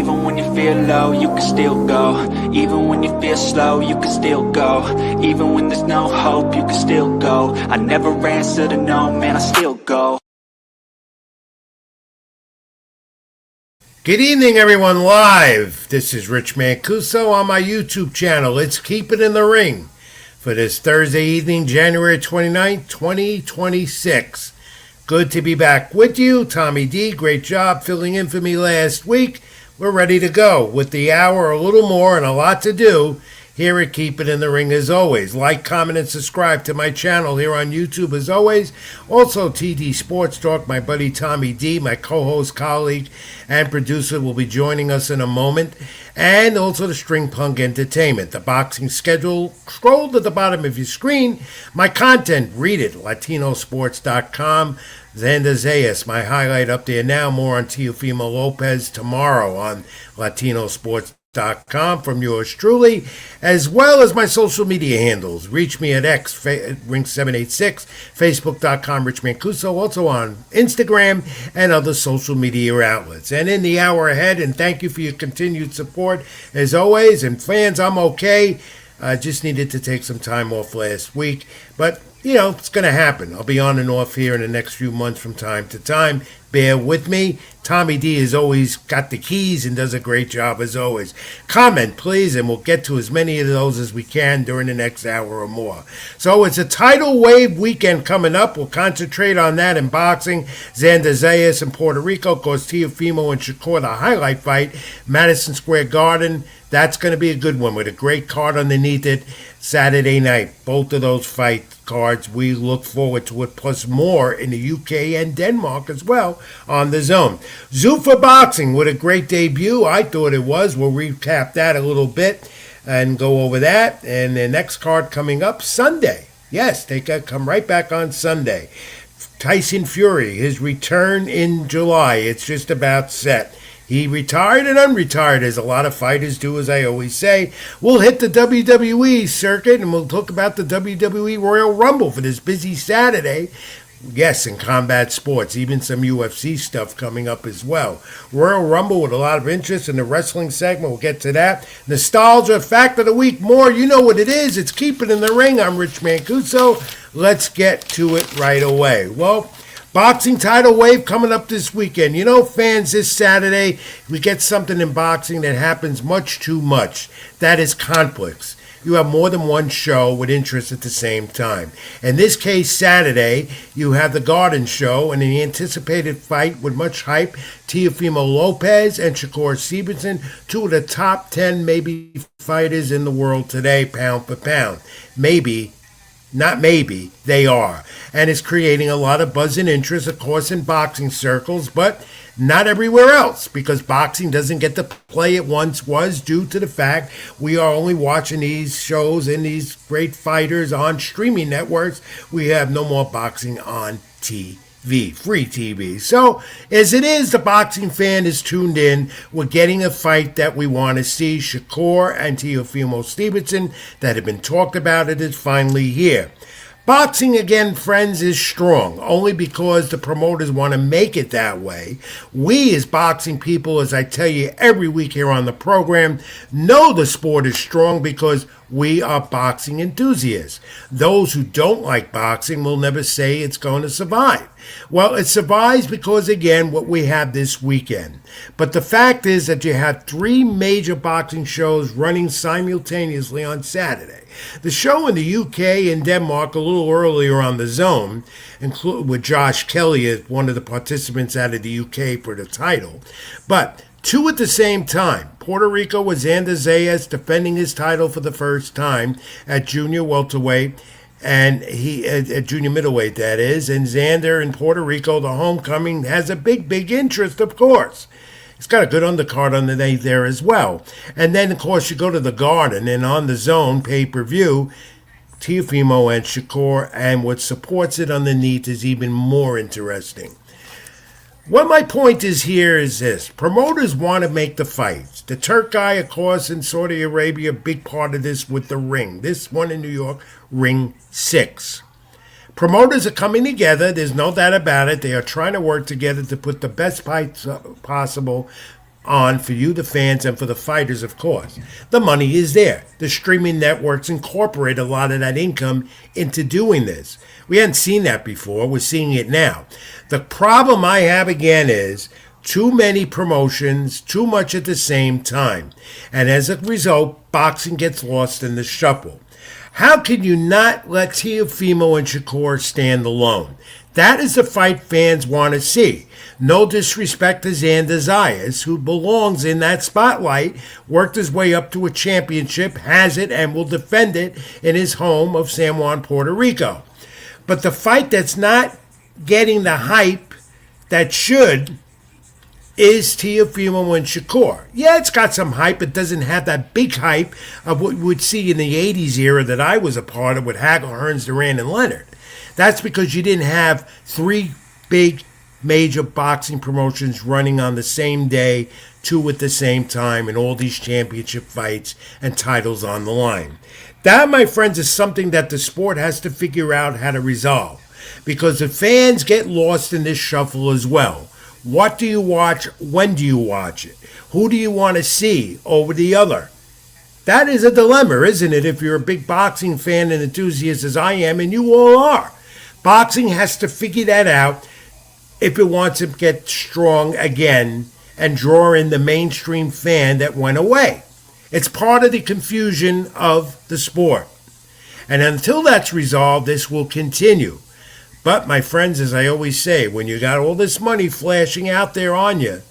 Even when you feel low, you can still go. Even when you feel slow, you can still go. Even when there's no hope, you can still go. I never answer to no, man, I still go. Good evening, everyone, live. This is Rich Mancuso on my YouTube channel. Let's keep it in the ring for this Thursday evening, January 29th, 2026. Good to be back with you. Tommy D, great job filling in for me last week. We're ready to go with the hour, a little more, and a lot to do here at Keep It in the Ring as always. Like, comment, and subscribe to my channel here on YouTube as always. Also, TD Sports Talk, my buddy Tommy D, my co-host, colleague, and producer will be joining us in a moment. And also the String Punk Entertainment. The boxing schedule, scroll to the bottom of your screen. My content, read it, latinosports.com. Xanderzayas, my highlight up there now. More on Teofimolopez tomorrow on latinosports.com from yours truly, as well as my social media handles. Reach me at Ring786, Facebook.com, Rich Mancuso, also on Instagram and other social media outlets. And in the hour ahead, and thank you for your continued support as always. And fans, I'm okay. I just needed to take some time off last week, but you know, it's going to happen. I'll be on and off here in the next few months from time to time. Bear with me. Tommy D has always got the keys and does a great job as always. Comment, please, and we'll get to as many of those as we can during the next hour or more. So it's a tidal wave weekend coming up. We'll concentrate on that in boxing. Xanderzayas in Puerto Rico, of course, Teofimo and Shakur, the highlight fight, Madison Square Garden. That's going to be a good one with a great card underneath it Saturday night. Both of those fight cards, we look forward to it, plus more in the UK and Denmark as well on the zone. Zuffa Boxing with a great debut. I thought it was. We'll recap that a little bit and go over that. And the next card coming up Sunday. Yes, they come right back on Sunday. Tyson Fury, his return in July. It's just about set. He retired and unretired, as a lot of fighters do, as I always say. We'll hit the WWE circuit, and we'll talk about the WWE Royal Rumble for this busy Saturday. Yes, in combat sports, even some UFC stuff coming up as well. Royal Rumble with a lot of interest in the wrestling segment. We'll get to that. Nostalgia, fact of the week, more. You know what it is. It's Keep It in the Ring. I'm Rich Mancuso. Let's get to it right away. Well, boxing tidal wave coming up this weekend. You know, fans, this Saturday, we get something in boxing that happens much too much. That is conflicts. You have more than one show with interest at the same time. In this case, Saturday, you have the Garden Show and the anticipated fight with much hype, Teofimolopez and shakurstevenson, two of the top 10 maybe fighters in the world today, pound for pound. Maybe. Not maybe, they are. And it's creating a lot of buzz and interest, of course, in boxing circles, but not everywhere else, because boxing doesn't get the play it once was due to the fact we are only watching these shows and these great fighters on streaming networks. We have no more boxing on TV. Free TV. So, as it is, the boxing fan is tuned in. We're getting a fight that we want to see. Shakur and Teofimolopez that have been talked about. It is finally here. Boxing, again, friends, is strong, only because the promoters want to make it that way. We, as boxing people, as I tell you every week here on the program, know the sport is strong because we are boxing enthusiasts. Those who don't like boxing will never say it's going to survive. Well, it survives because, again, what we have this weekend. But the fact is that you have three major boxing shows running simultaneously on Saturday. The show in the UK and Denmark a little earlier on the zone, with joshkelly as one of the participants out of the UK for the title. But two at the same time. Puerto Rico with Xanderzayas defending his title for the first time at junior welterweight, and he at junior middleweight, that is. And Xander in Puerto Rico, the homecoming, has a big interest, of course. It's got a good undercard underneath there as well. And then, of course, you go to the Garden, and on the zone pay-per-view, Teofimo and Shakur, and what supports it underneath is even more interesting. What my point is here is this. Promoters want to make the fights. The Turk guy, of course, in Saudi Arabia, a big part of this with the ring. This one in New York, Ring 6. Promoters are coming together. There's no doubt about it. They are trying to work together to put the best fights possible on for you, the fans, and for the fighters, of course. The money is there. The streaming networks incorporate a lot of that income into doing this. We hadn't seen that before. We're seeing it now. The problem I have again is too many promotions, too much at the same time. And as a result, boxing gets lost in the shuffle. How can you not let Teofimo and Shakur stand alone? That is the fight fans want to see. No disrespect to Xanderzayas, who belongs in that spotlight, worked his way up to a championship, has it, and will defend it in his home of San Juan, Puerto Rico. But the fight that's not getting the hype that should is Teofimo and Shakur. Yeah, it's got some hype. It doesn't have that big hype of what you would see in the 80s era that I was a part of with Hagel, Hearns, Duran, and Leonard. That's because you didn't have three big major boxing promotions running on the same day, two at the same time, and all these championship fights and titles on the line. That, my friends, is something that the sport has to figure out how to resolve, because the fans get lost in this shuffle as well. What do you watch? When do you watch it? Who do you want to see over the other? That is a dilemma, isn't it, if you're a big boxing fan and enthusiast as I am, and you all are. Boxing has to figure that out if it wants to get strong again and draw in the mainstream fan that went away. It's part of the confusion of the sport. And until that's resolved, this will continue. But, my friends, as I always say, when you got all this money flashing out there on you,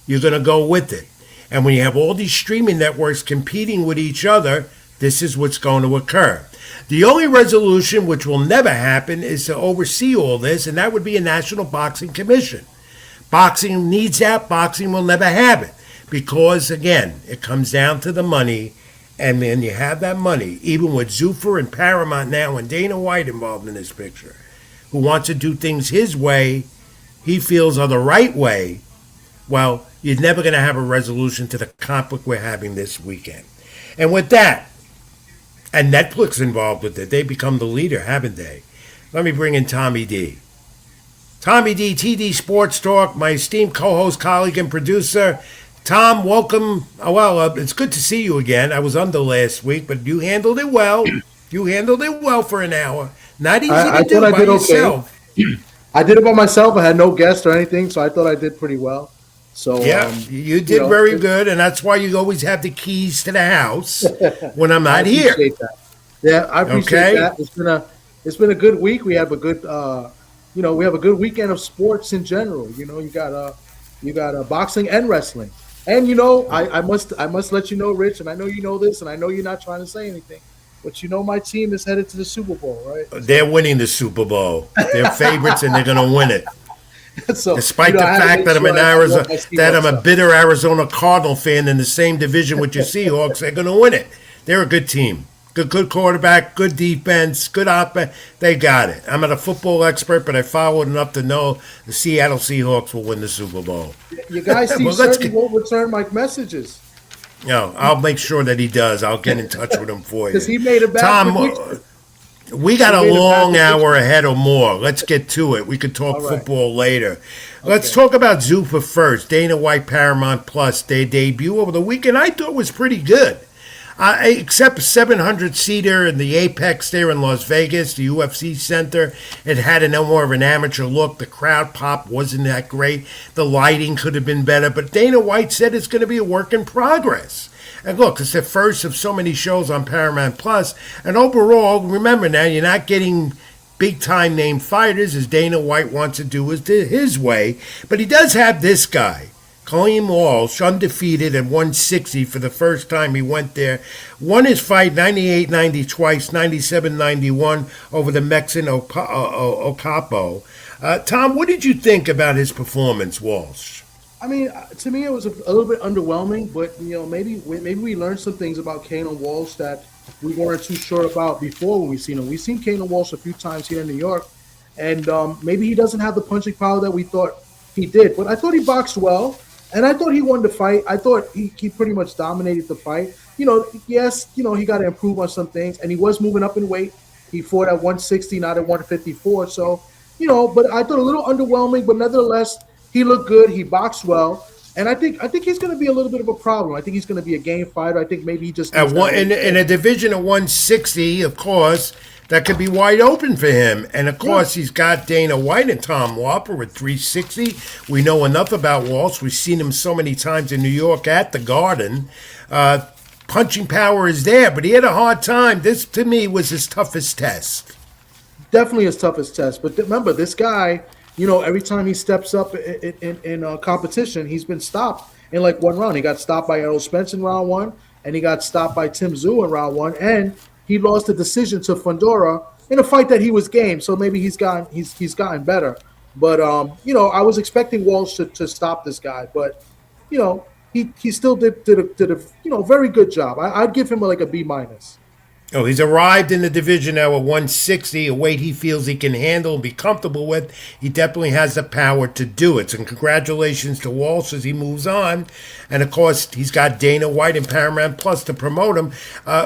you're going to go with it. And when you have all these streaming networks competing with each other, this is what's going to occur. The only resolution, which will never happen, is to oversee all this, and that would be a National Boxing Commission. Boxing needs that. Boxing will never have it. Because, again, it comes down to the money, and then you have that money, even with Zuffer and Paramount now and Dana White involved in this picture, who wants to do things his way, he feels are the right way. Well, you're never going to have a resolution to the conflict we're having this weekend. And with that, and Netflix involved with it, they become the leader, haven't they? Let me bring in Tommy D. Tommy D, TD Sports Talk, my esteemed co-host, colleague, and producer. Tom, welcome. It's good to see you again. I was under last week, but you handled it well. You handled it well for an hour. Not easy to do by yourself. Okay. I did it by myself. I had no guest or anything, so I thought I did pretty well. So yeah, you did very good, and that's why you always have the keys to the house when I'm not here. That. Yeah, I appreciate that. It's been a good week. We have a good we have a good weekend of sports in general. You got boxing and wrestling, and I must let you know, Rich, and I know you know this, and I know you're not trying to say anything. But my team is headed to the Super Bowl, right? They're winning the Super Bowl. They're favorites, and they're going to win it. So, despite the fact that I'm a bitter Arizona Cardinal fan in the same division with your Seahawks, they're going to win it. They're a good team. Good quarterback, good defense, good offense. They got it. I'm not a football expert, but I followed enough to know the Seattle Seahawks will win the Super Bowl. You guys see certainly won't return my messages. No, I'll make sure that he does. I'll get in touch with him for you. Because he made a bad Tom, we got a long hour ahead or more. Let's get to it. We could talk football later. Let's talk about Zuffa first. Dana White, Paramount Plus, their debut over the weekend I thought was pretty good. Except 700-seater in the Apex there in Las Vegas, the UFC Center. It had more of an amateur look. The crowd pop wasn't that great. The lighting could have been better. But Dana White said it's going to be a work in progress. And look, it's the first of so many shows on Paramount Plus. And overall, remember now, you're not getting big-time name fighters as Dana White wants to do his way. But he does have this guy. Kaleem Walsh, undefeated at 160 for the first time he went there. Won his fight 98-90 twice, 97-91 over the Mexican Ocapo. Tom, what did you think about his performance, Walsh? I mean, to me, it was a little bit underwhelming, but maybe we learned some things about Kane Walsh that we weren't too sure about before when we seen him. We've seen Kane Walsh a few times here in New York, and maybe he doesn't have the punching power that we thought he did. But I thought he boxed well. And I thought he won the fight. I thought he pretty much dominated the fight. Yes, he got to improve on some things. And he was moving up in weight. He fought at 160, not at 154. So, but I thought a little underwhelming. But nevertheless, he looked good. He boxed well. And I think he's going to be a little bit of a problem. I think he's going to be a game fighter. I think maybe he just At one, in a division of 160, of course, that could be wide open for him. And of course, he's got Dana White and Tom Lauper at 360. We know enough about Walsh. We've seen him so many times in New York at the Garden. Punching power is there, but he had a hard time. This, to me, was his toughest test. Definitely his toughest test. But remember, this guy, every time he steps up in competition, he's been stopped in like one round. He got stopped by Errol Spence in round one, and he got stopped by Tim Tszyu in round one, and he lost the decision to Fundora in a fight that he was game. So maybe he's gotten better. But I was expecting Walsh to stop this guy, but he still did a very good job. I'd give him like a B-. Oh, he's arrived in the division now at 160, a weight he feels he can handle and be comfortable with. He definitely has the power to do it. So congratulations to Walsh as he moves on. And, of course, he's got Dana White and Paramount Plus to promote him.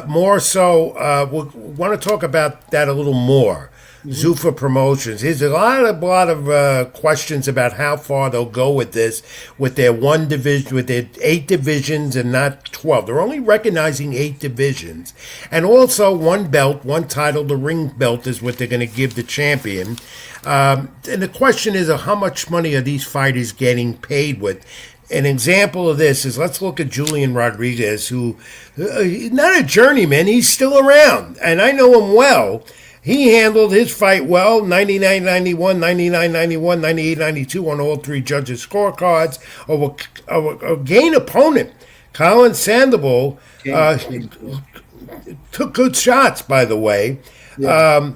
More so, we'll want to talk about that a little more. Zuffa Promotions. There's a lot of questions about how far they'll go with this, with their one division, with their 8 divisions and not 12. They're only recognizing 8 divisions, and also one belt, one title. The ring belt is what they're going to give the champion. And the question is, how much money are these fighters getting paid with? An example of this is, let's look at Julian Rodriguez, who not a journeyman. He's still around, and I know him well. He handled his fight well, 99-91, 99-91, 98-92 on all 3 judges' scorecards over a game opponent. Colin Sandoval took good shots, by the way. Yeah.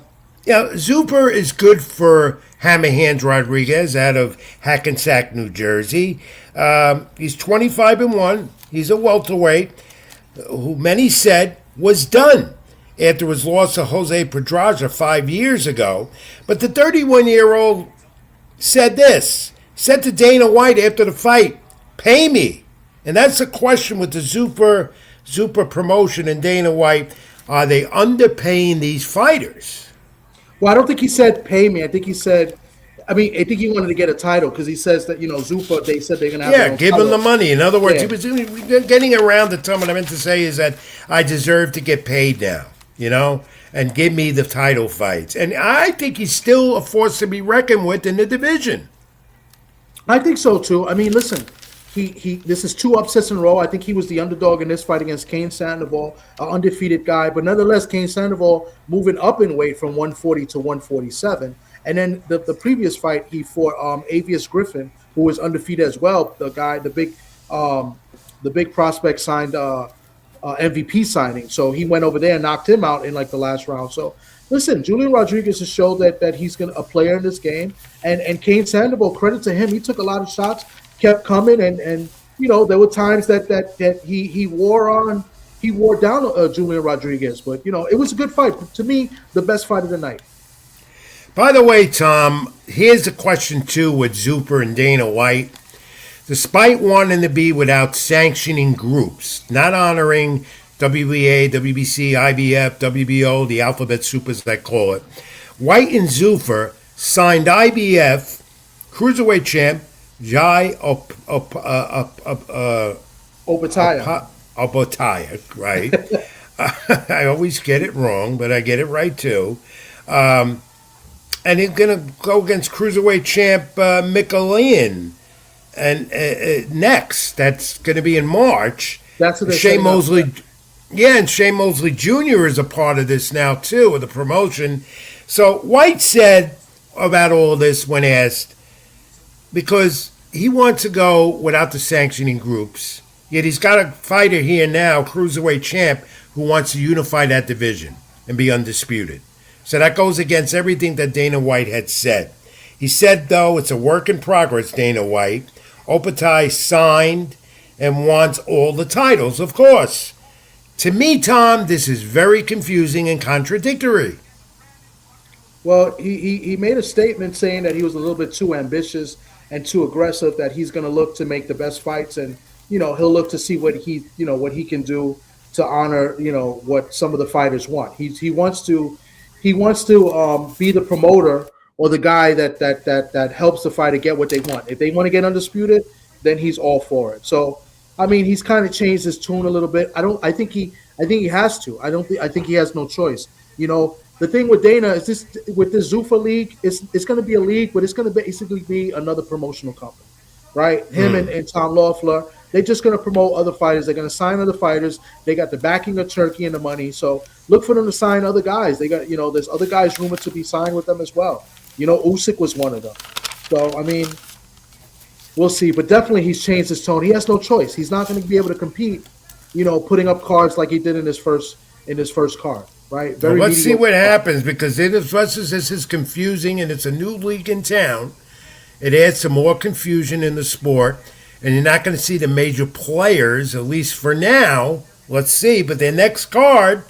Zuper is good for Hammerhands Rodriguez out of Hackensack, New Jersey. He's 25-1. He's a welterweight who many said was done after his loss to Jose Pedraza 5 years ago. But the 31-year-old said to Dana White after the fight, pay me. And that's the question with the Zuper promotion and Dana White. Are they underpaying these fighters? Well, I don't think he said pay me. I think he said, I think he wanted to get a title because he says that, Zupa, they said they're going to have their own give title. him the money. In other words, he was getting around the time. What I meant to say is that I deserve to get paid now. And give me the title fights. And I think he's still a force to be reckoned with in the division. I think so, too. Listen, this is 2 upsets in a row. I think he was the underdog in this fight against Cain Sandoval, an undefeated guy. But nonetheless, Cain Sandoval moving up in weight from 140 to 147. And then the previous fight, he fought Avius Griffin, who was undefeated as well. The guy, the big prospect signed MVP signing. So he went over there and knocked him out in like the last round. So listen, Julian Rodriguez has showed that he's a player in this game. And Cain Sandoval, credit to him, he took a lot of shots, kept coming, and there were times that he wore down Julian Rodriguez. But it was a good fight. To me, the best fight of the night. By the way, Tom, here's a question too with Zuper and Dana White. Despite wanting to be without sanctioning groups, not honoring WBA, WBC, IBF, WBO, the alphabet soup as they call it, White and Zufer signed IBF cruiserweight champ Jai Opataya, right? I always get it wrong, but I get it right too. And he's going to go against cruiserweight champ Michelin. And next, that's going to be in March. That's what Shane Mosley. And Shane Mosley Jr. is a part of this now, too, of the promotion. So White said about all of this when asked, because he wants to go without the sanctioning groups, yet he's got a fighter here now, cruiserweight champ, who wants to unify that division and be undisputed. So that goes against everything that Dana White had said. He said, though, it's a work in progress, Dana White. Opatai signed and wants all the titles, of course. To me, Tom, this is very confusing and contradictory. Well, he made a statement saying that he was a little bit too ambitious and too aggressive, that he's going to look to make the best fights, and he'll look to see what he can do to honor what some of the fighters want. He wants to be the promoter or the guy that helps the fighter get what they want. If they want to get undisputed, then he's all for it. So, I mean, he's kind of changed his tune a little bit. I think he has to. I think he has no choice. You know, the thing with Dana is this with the Zuffa League, it's going to be a league, but it's going to basically be another promotional company, right? Him and Tom Loeffler, they're just going to promote other fighters. They're going to sign other fighters. They got the backing of Turkey and the money. So look for them to sign other guys. They got, there's other guys rumored to be signed with them as well. Usyk was one of them. So, I mean, we'll see. But definitely he's changed his tone. He has no choice. He's not going to be able to compete, putting up cards like he did in his first card, right? Well, let's see what happens, because this is confusing, and it's a new league in town. It adds some more confusion in the sport, and you're not going to see the major players, at least for now. Let's see. But their next card,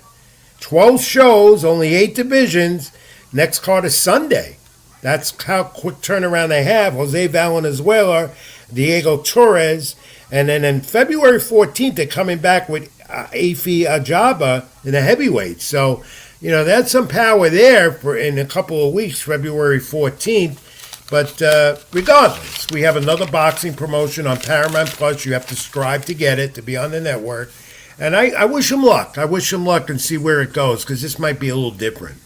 12 shows, only 8 divisions. Next card is Sunday. That's how quick turnaround they have. Jose Valenzuela, Diego Torres, and then on February 14th, they're coming back with Afi Ajaba in the heavyweight. So, that's some power there in a couple of weeks, February 14th. But regardless, we have another boxing promotion on Paramount Plus. You have to strive to get it, to be on the network. And I wish him luck. I wish him luck and see where it goes, because this might be a little different.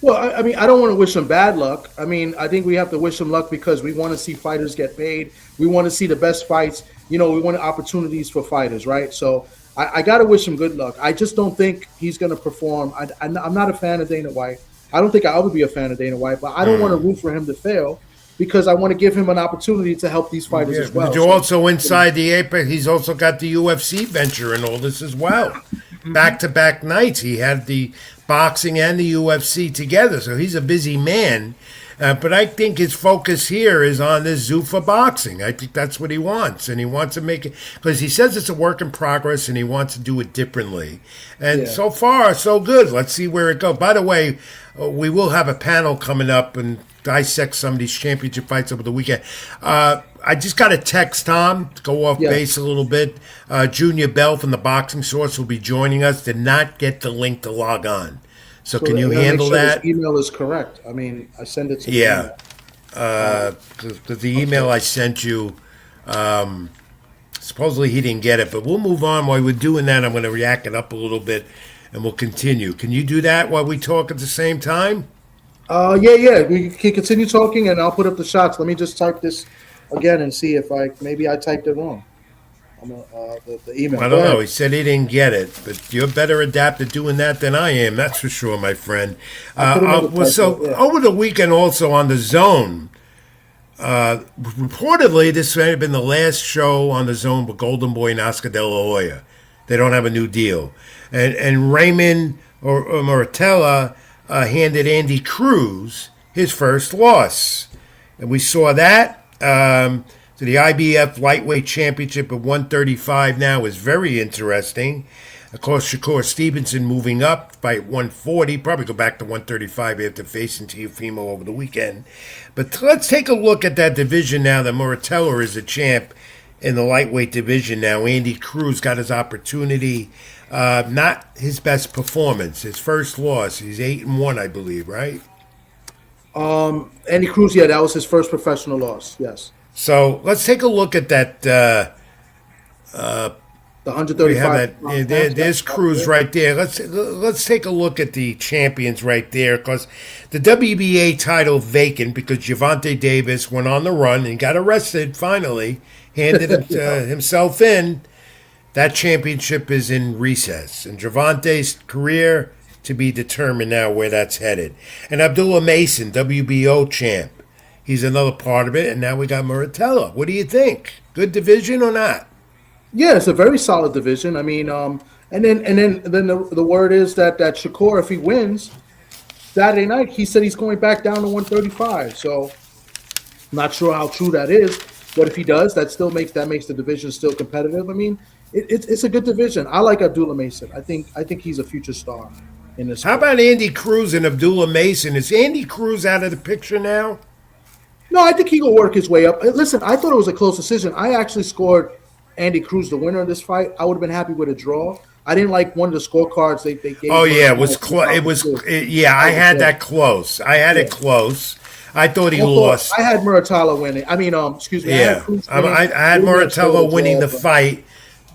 Well, I mean, I don't want to wish him bad luck. I mean, I think we have to wish him luck because we want to see fighters get paid. We want to see the best fights. We want opportunities for fighters, right? So I got to wish him good luck. I just don't think he's going to perform. I'm not a fan of Dana White. I don't think I would be a fan of Dana White, but I don't want to root for him to fail because I want to give him an opportunity to help these fighters as well. But you're also inside the Apex. He's also got the UFC venture and all this as well. Back-to-back nights. He had the boxing and the UFC together, so he's a busy man. But I think his focus here is on this Zuffa boxing. I think that's what he wants, and he wants to make it, because he says it's a work in progress, and he wants to do it differently. And so far, so good. Let's see where it goes. By the way, we will have a panel coming up and dissect some of these championship fights over the weekend. I just got a text, Tom, to go off base a little bit. Junior Bell from the Boxing Source will be joining us. Did not get the link to log on. So can you handle that? His email is correct. I mean, I send it to him. Yeah. Because the email I sent you, supposedly he didn't get it. But we'll move on. While we're doing that, I'm going to react it up a little bit, and we'll continue. Can you do that while we talk at the same time? Yeah. We can continue talking, and I'll put up the shots. Let me just type this again and see if maybe I typed it wrong. The email. I don't know. He said he didn't get it, but you're better adapted doing that than I am. That's for sure, my friend. Over the weekend, also on the Zone, reportedly this may have been the last show on the Zone with Golden Boy and Oscar De La Hoya. They don't have a new deal, and Raymond or Murtazaliev handed Andy Cruz his first loss, and we saw that. So the IBF Lightweight Championship at 135 now is very interesting. Of course, shakurstevenson moving up by 140, probably go back to 135 after facing Teofimolopez over the weekend. But let's take a look at that division now that Murtazaliev is a champ in the lightweight division now. Andy Cruz got his opportunity. Not his best performance. His first loss. He's 8-1, I believe, right? Andy Cruz, that was his first professional loss, yes. So let's take a look at that. The 135. There's Cruz right there. Let's take a look at the champions right there, because the WBA title vacant because Gervonta Davis went on the run and got arrested. Finally, handed himself in. That championship is in recess, and Gervonta's career to be determined now where that's headed. And Abdullah Mason, WBO champ. He's another part of it, and now we got Murtazaliev. What do you think? Good division or not? Yeah, it's a very solid division. I mean, and then the word is that Shakur, if he wins Saturday night, he said he's going back down to 135. So, not sure how true that is, but if he does, that makes the division still competitive. I mean, it's a good division. I like Abdullah Mason. I think he's a future star in this. How about Andy Cruz and Abdullah Mason? Is Andy Cruz out of the picture now? No, I think he will work his way up. Listen, I thought it was a close decision. I actually scored Andy Cruz the winner of this fight. I would have been happy with a draw. I didn't like one of the scorecards they gave. Oh yeah, it was close. I had that close. I had it close. I thought he I lost. had Muratalo winning. I mean, excuse me. I had Yeah, Cruz I, winning. I had Cruz got short Murtazaliev as winning well, the but- fight,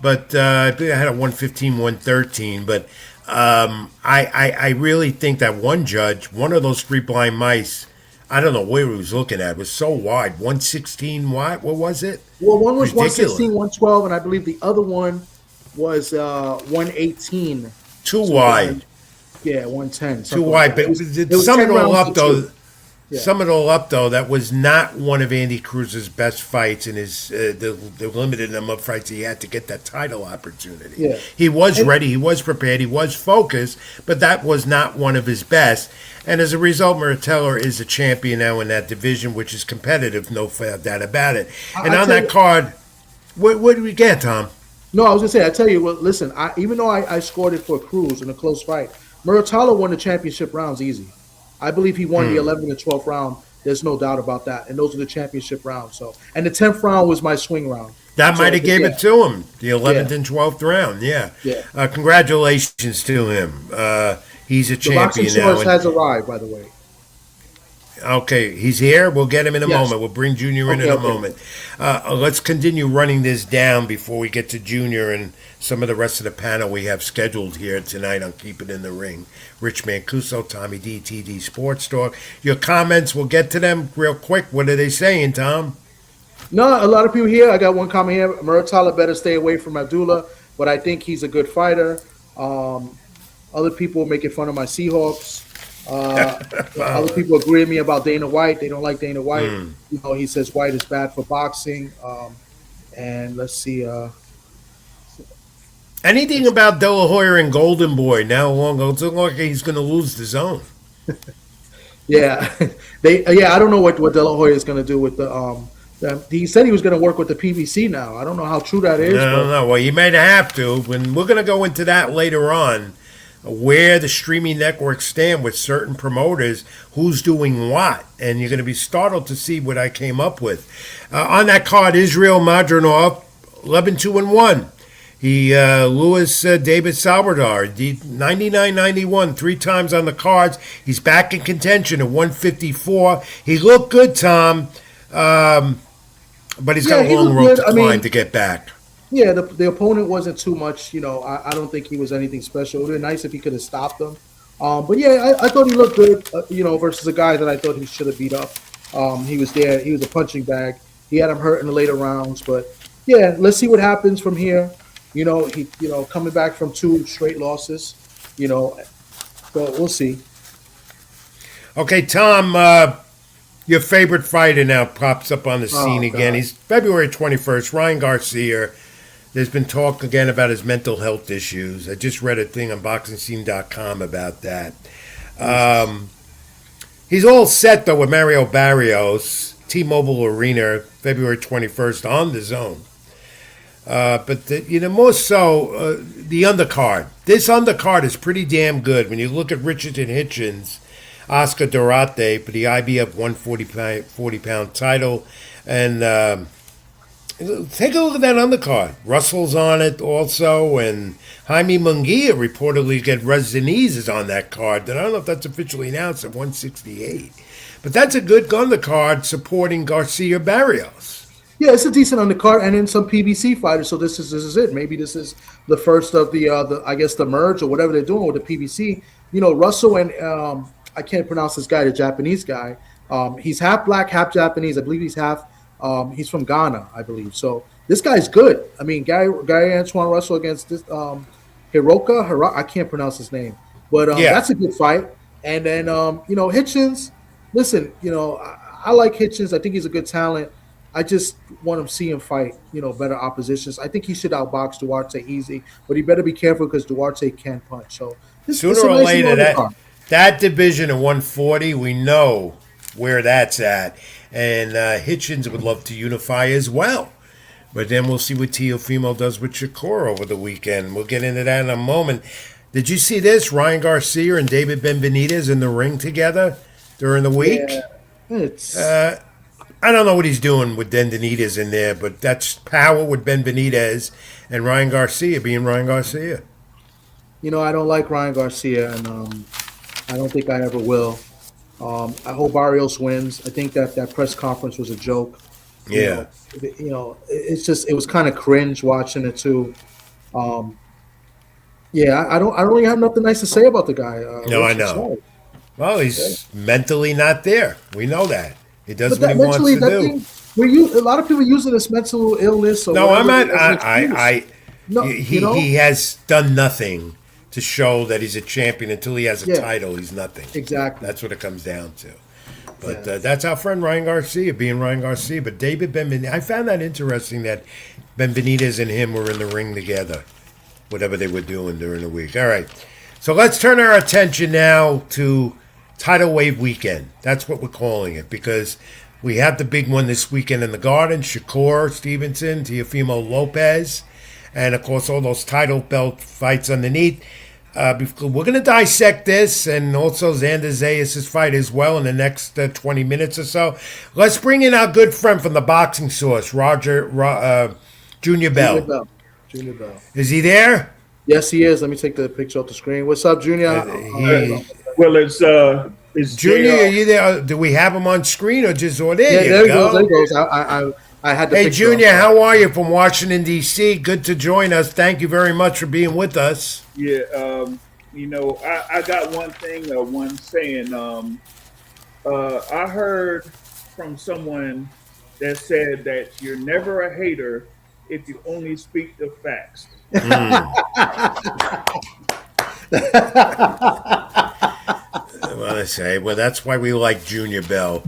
but I think I had a 115, 113. But I really think that one judge, one of those three blind mice, I don't know where he was looking at, was so wide. 116 wide? What was it? Well, one was Ridiculous. 116, 112, and I believe the other one was 118. Too So, wide. Yeah, 110. Too something wide. like that. But It was sum 10 it all rounds up, to though. two. Yeah. Sum it all up, though, that was not one of Andy Cruz's best fights in his the limited number of fights he had to get that title opportunity. Yeah. He was ready, he was prepared, he was focused, but that was not one of his best. And as a result, Murtazaliev is a champion now in that division, which is competitive, no doubt about it. And on that card, what do we get, Tom? No, I was gonna say. I tell you what. Listen, even though I scored it for Cruz in a close fight, Muratalo won the championship rounds easy. I believe he won the 11th and 12th round. There's no doubt about that. And those are the championship rounds. So, and the 10th round was my swing round. That So, might have gave yeah. it to him, the 11th Yeah. and 12th round. Yeah. Yeah. Congratulations to him. He's a The boxing champion now. source has arrived, by the way. Okay, he's here. We'll get him in a Yes. moment. We'll bring Junior in a Okay. moment. Let's continue running this down before we get to Junior and some of the rest of the panel we have scheduled here tonight on Keep It in the Ring. Rich Mancuso, Tommy D, TD Sports Talk. Your comments, we'll get to them real quick. What are they saying, Tom? No, a lot of people here. I got one comment here. Muratalo better stay away from Abdullah, but I think he's a good fighter. Other people making fun of my Seahawks. Other people agree with me about Dana White. They don't like Dana White. You know, he says White is bad for boxing. And let's see. Anything about De La Hoya and Golden Boy now long ago? It's looking like he's going to lose the zone. Yeah, I don't know what De La Hoya is going to do with the. He said he was going to work with the PBC now. I don't know how true that is. I don't know. Well, you might have to. When we're going to go into that later on, where the streaming networks stand with certain promoters, who's doing what, and you're going to be startled to see what I came up with. On that card, Israel Madronov, 11-2-1. He Louis David Salvador, 99-91, 3 times on the cards. He's back in contention at 154. He looked good, Tom, but he's got a long road to climb to get back. Yeah, the opponent wasn't too much. You know, I don't think he was anything special. It would have been nice if he could have stopped him. But yeah, I thought he looked good. You know, versus a guy that I thought he should have beat up. He was there. He was a punching bag. He had him hurt in the later rounds. But yeah, let's see what happens from here. You know, coming back from 2 straight losses. You know, but we'll see. Okay, Tom, your favorite fighter now pops up on the scene again. God. He's February 21st, Ryan Garcia. There's been talk again about his mental health issues. I just read a thing on BoxingScene.com about that. He's all set, though, with Mario Barrios, T-Mobile Arena, February 21st, on the zone. But more so the undercard. This undercard is pretty damn good. When you look at Richardson Hitchens, Oscar Durate for the IBF 140-pound title, and take a look at that undercard. Russell's on it also, and Jaime Munguia reportedly get Resiniz is on that card. And I don't know if that's officially announced at 168, but that's a good undercard supporting Garcia Barrios. Yeah, it's a decent undercard, and then some PBC fighters. So this is it. Maybe this is the first of the I guess the merge or whatever they're doing with the PBC. You know, Russell and I can't pronounce this guy, the Japanese guy. He's half black, half Japanese. I believe he's half. He's from Ghana, I believe. So this guy's good. I mean, Gary Antoine Russell against this Hiroka. I can't pronounce his name, but that's a good fight. And then Hitchens. Listen, I like Hitchens. I think he's a good talent. I just want to see him fight, better oppositions. I think he should outbox Duarte easy, but he better be careful because Duarte can punch. So sooner or later, that division of 140, we know where that's at. And Hitchens would love to unify as well. But then we'll see what Teofimo does with Shakur over the weekend. We'll get into that in a moment. Did you see this? Ryan Garcia and David Benavidez in the ring together during the week? Yeah, I don't know what he's doing with Benavidez in there, but that's power with Benavidez and Ryan Garcia being Ryan Garcia. I don't like Ryan Garcia, and I don't think I ever will. I hope Barrios wins. I think that press conference was a joke. You Yeah. know, it's just it was kind of cringe watching it too. Um, yeah, I don't really have nothing nice to say about the guy. No, I Rich, I'm know. sorry. Well, Yeah. he's mentally not there. We know that. He does But what he that wants mentally, to that do. thing, a lot of people use it as mental illness or No, I'm whatever not. as an excuse. No, He has done nothing to show that he's a champion until he has a yeah, title. He's nothing. exactly. That's what it comes down to. But Yeah. that's our friend Ryan Garcia being Ryan Garcia. But David Benvenidez, I found that interesting that Benvenidez and him were in the ring together, whatever they were doing during the week. All right. So let's turn our attention now to Tidal Wave Weekend. That's what we're calling it because we have the big one this weekend in the Garden. Shakurstevenson, Teofimolopez, and of course all those title belt fights underneath. We're going to dissect this and also xanderzayas' fight as well in the next 20 minutes or so. Let's bring in our good friend from the boxing source, Junior Junior Bell. Bell. Junior Bell. Is he there? Yes, he is. Let me take the picture off the screen. What's up, Junior? Well, it's Junior, are JR. you there? Do we have him on screen or just? Oh, there Yeah, you there he go. goes. There he goes. I had the Hey, picture Junior, up. how are you from Washington, D.C.? Good to join us. Thank you very much for being with us. Yeah, I got one thing, one saying. I heard from someone that said that you're never a hater if you only speak the facts. Well, I say, well, that's why we like Junior Bell.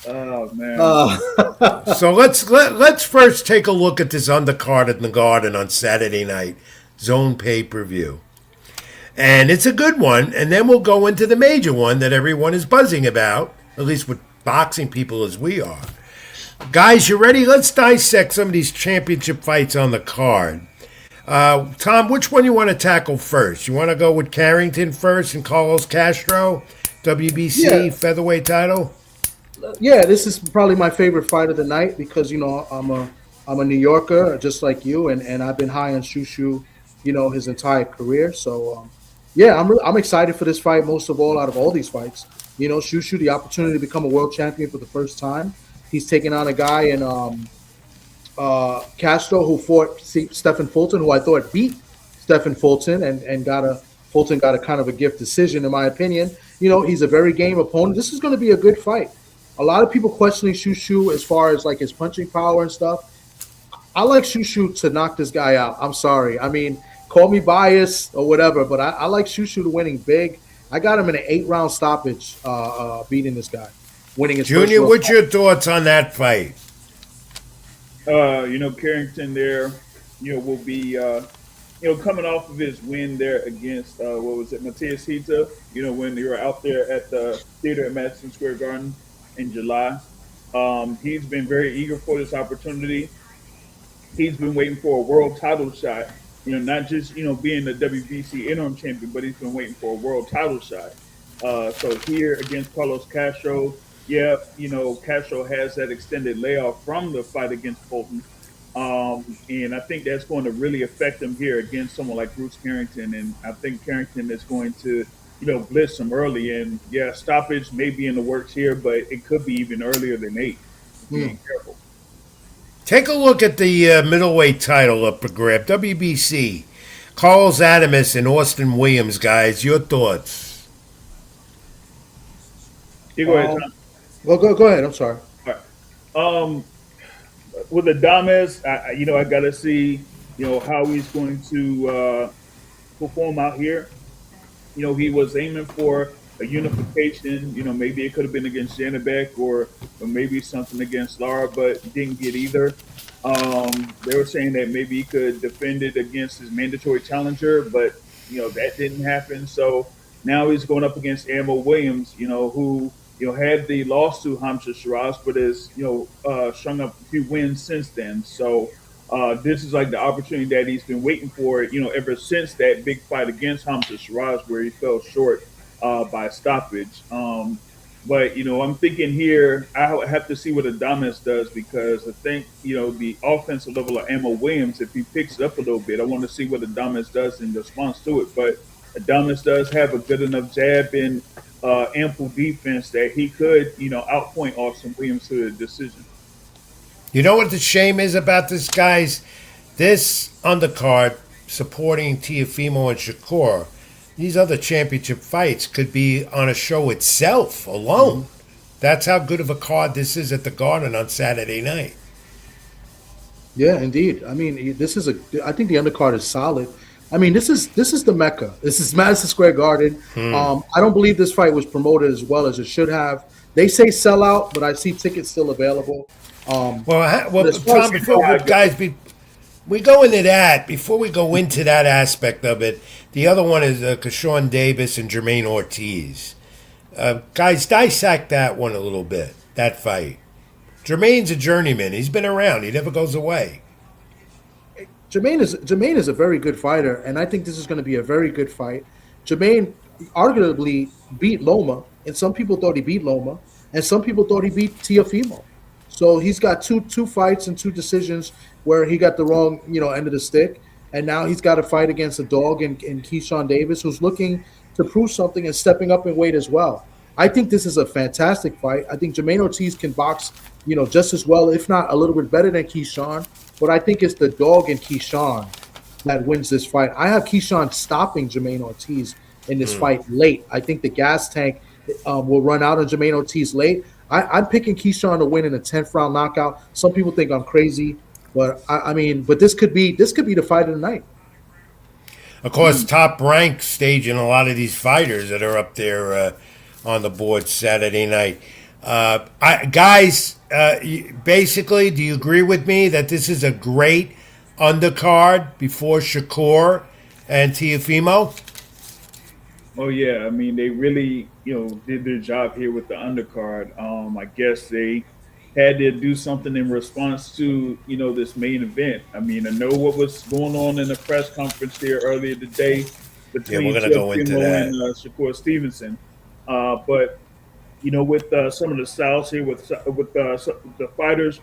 Oh man. So let's first take a look at this undercard in the Garden on Saturday night, Zone pay-per-view. And it's a good one, and then we'll go into the major one that everyone is buzzing about, at least with boxing people as we are. Guys, you ready? Let's dissect some of these championship fights on the card. Tom, which one you want to tackle first? You want to go with Carrington first and Carlos Castro, WBC Yeah. featherweight title? Yeah, this is probably my favorite fight of the night because I'm a New Yorker just like you, and I've been high on Shushu, his entire career. So yeah, I'm excited for this fight most of all out of all these fights. Shushu the opportunity to become a world champion for the first time. He's taking on a guy in Castro who fought Stephen Fulton, who I thought beat Stephen Fulton and Fulton got a kind of a gift decision in my opinion. He's a very game opponent. This is going to be a good fight. A lot of people questioning Shushu as far as like his punching power and stuff. I like Shushu to knock this guy out. I'm sorry. I mean, call me biased or whatever, but I like Shushu to winning big. I got him in an 8-round stoppage, beating this guy, winning his Junior, first what's your thoughts on that fight? Carrington there, will be, coming off of his win there against, what was it, Matias Hita, when they were out there at the theater at Madison Square Garden in July. He's been very eager for this opportunity. He's been waiting for a world title shot, not just, being the WBC interim champion, but he's been waiting for a world title shot. So here against Carlos Castro, yeah, Castro has that extended layoff from the fight against Fulton. And I think that's going to really affect him here against someone like Bruce Carrington. And I think Carrington is going to, blitz him early. And yeah, stoppage may be in the works here, but it could be even earlier than 8. Being careful. Take a look at the middleweight title up for grab. WBC. Carlos Adamus and Austin Williams, guys. Your thoughts? You go ahead, Tom. Well, go ahead. I'm sorry. All right. With Adames, I got to see, how he's going to perform out here. He was aiming for a unification. Maybe it could have been against Janabek or maybe something against Lara, but didn't get either. They were saying that maybe he could defend it against his mandatory challenger, but that didn't happen. So now he's going up against Ammo Williams, who had the loss to Hamza Shiraz, but has strung up a few wins since then. So this is like the opportunity that he's been waiting for, ever since that big fight against Hamza Shiraz, where he fell short by stoppage. But I'm thinking here, I have to see what Adames does because I think the offensive level of Ammo Williams, if he picks it up a little bit, I want to see what Adames does in response to it. But Adamas does have a good enough jab and ample defense that he could, outpoint Austin Williams to a decision. You know what the shame is about this, guys? This undercard supporting Teofimo and Shakur, these other championship fights could be on a show itself alone. That's how good of a card this is at the Garden on Saturday night. Yeah, indeed. I mean, this is a. I think the undercard is solid. I mean, this is the Mecca. This is Madison Square Garden. I don't believe this fight was promoted as well as it should have. They say sellout, but I see tickets still available. Well, Tom, we go into that. Before we go into that aspect of it, the other one is Keyshawndavis and Jermaine Ortiz. Guys, dissect that one a little bit. That fight. Jermaine's a journeyman. He's been around. He never goes away. Jermaine is a very good fighter, and I think this is going to be a very good fight. Jermaine arguably beat Loma, and some people thought he beat Loma, and some people thought he beat Teofimo. So he's got two fights and two decisions where he got the wrong end of the stick, and now he's got to fight against a dog in Keyshawndavis, who's looking to prove something and stepping up in weight as well. I think this is a fantastic fight. I think Jermaine Ortiz can box, just as well, if not a little bit better than Keyshawn. But I think it's the dog in Keyshawn that wins this fight. I have Keyshawn stopping Jermaine Ortiz in this fight late. I think the gas tank will run out on Jermaine Ortiz late. I'm picking Keyshawn to win in a 10th round knockout. Some people think I'm crazy, but but this could be the fight of the night. Of course, top rank staging a lot of these fighters that are up there on the board Saturday night. Guys, basically, do you agree with me that this is a great undercard before Shakur and Teofimo? Oh yeah, I mean they really did their job here with the undercard. I guess they had to do something in response to this main event. I mean I know what was going on in the press conference here earlier today between we're gonna go into that. and Shakur Stevenson, but with some of the styles here with the fighters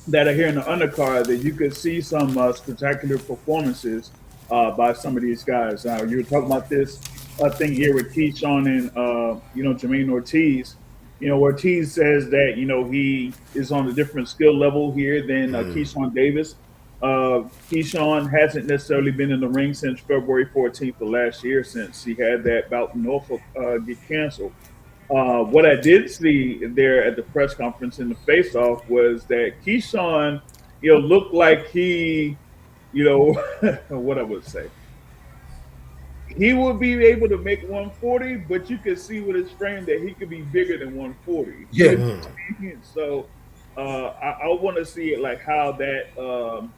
that are here in the undercard, that you could see some spectacular performances by some of these guys. Now you were talking about this thing here with Keyshawn and Jermaine Ortiz. Ortiz says that he is on a different skill level here than Keyshawndavis. Keyshawn hasn't necessarily been in the ring since February 14th of last year, since he had that bout in Norfolk get canceled. What I did see there at the press conference in the face-off was that Keyshawn, looked like he, what I would say, he would be able to make 140, but you could see with his frame that he could be bigger than 140. Yeah. So I want to see it like how that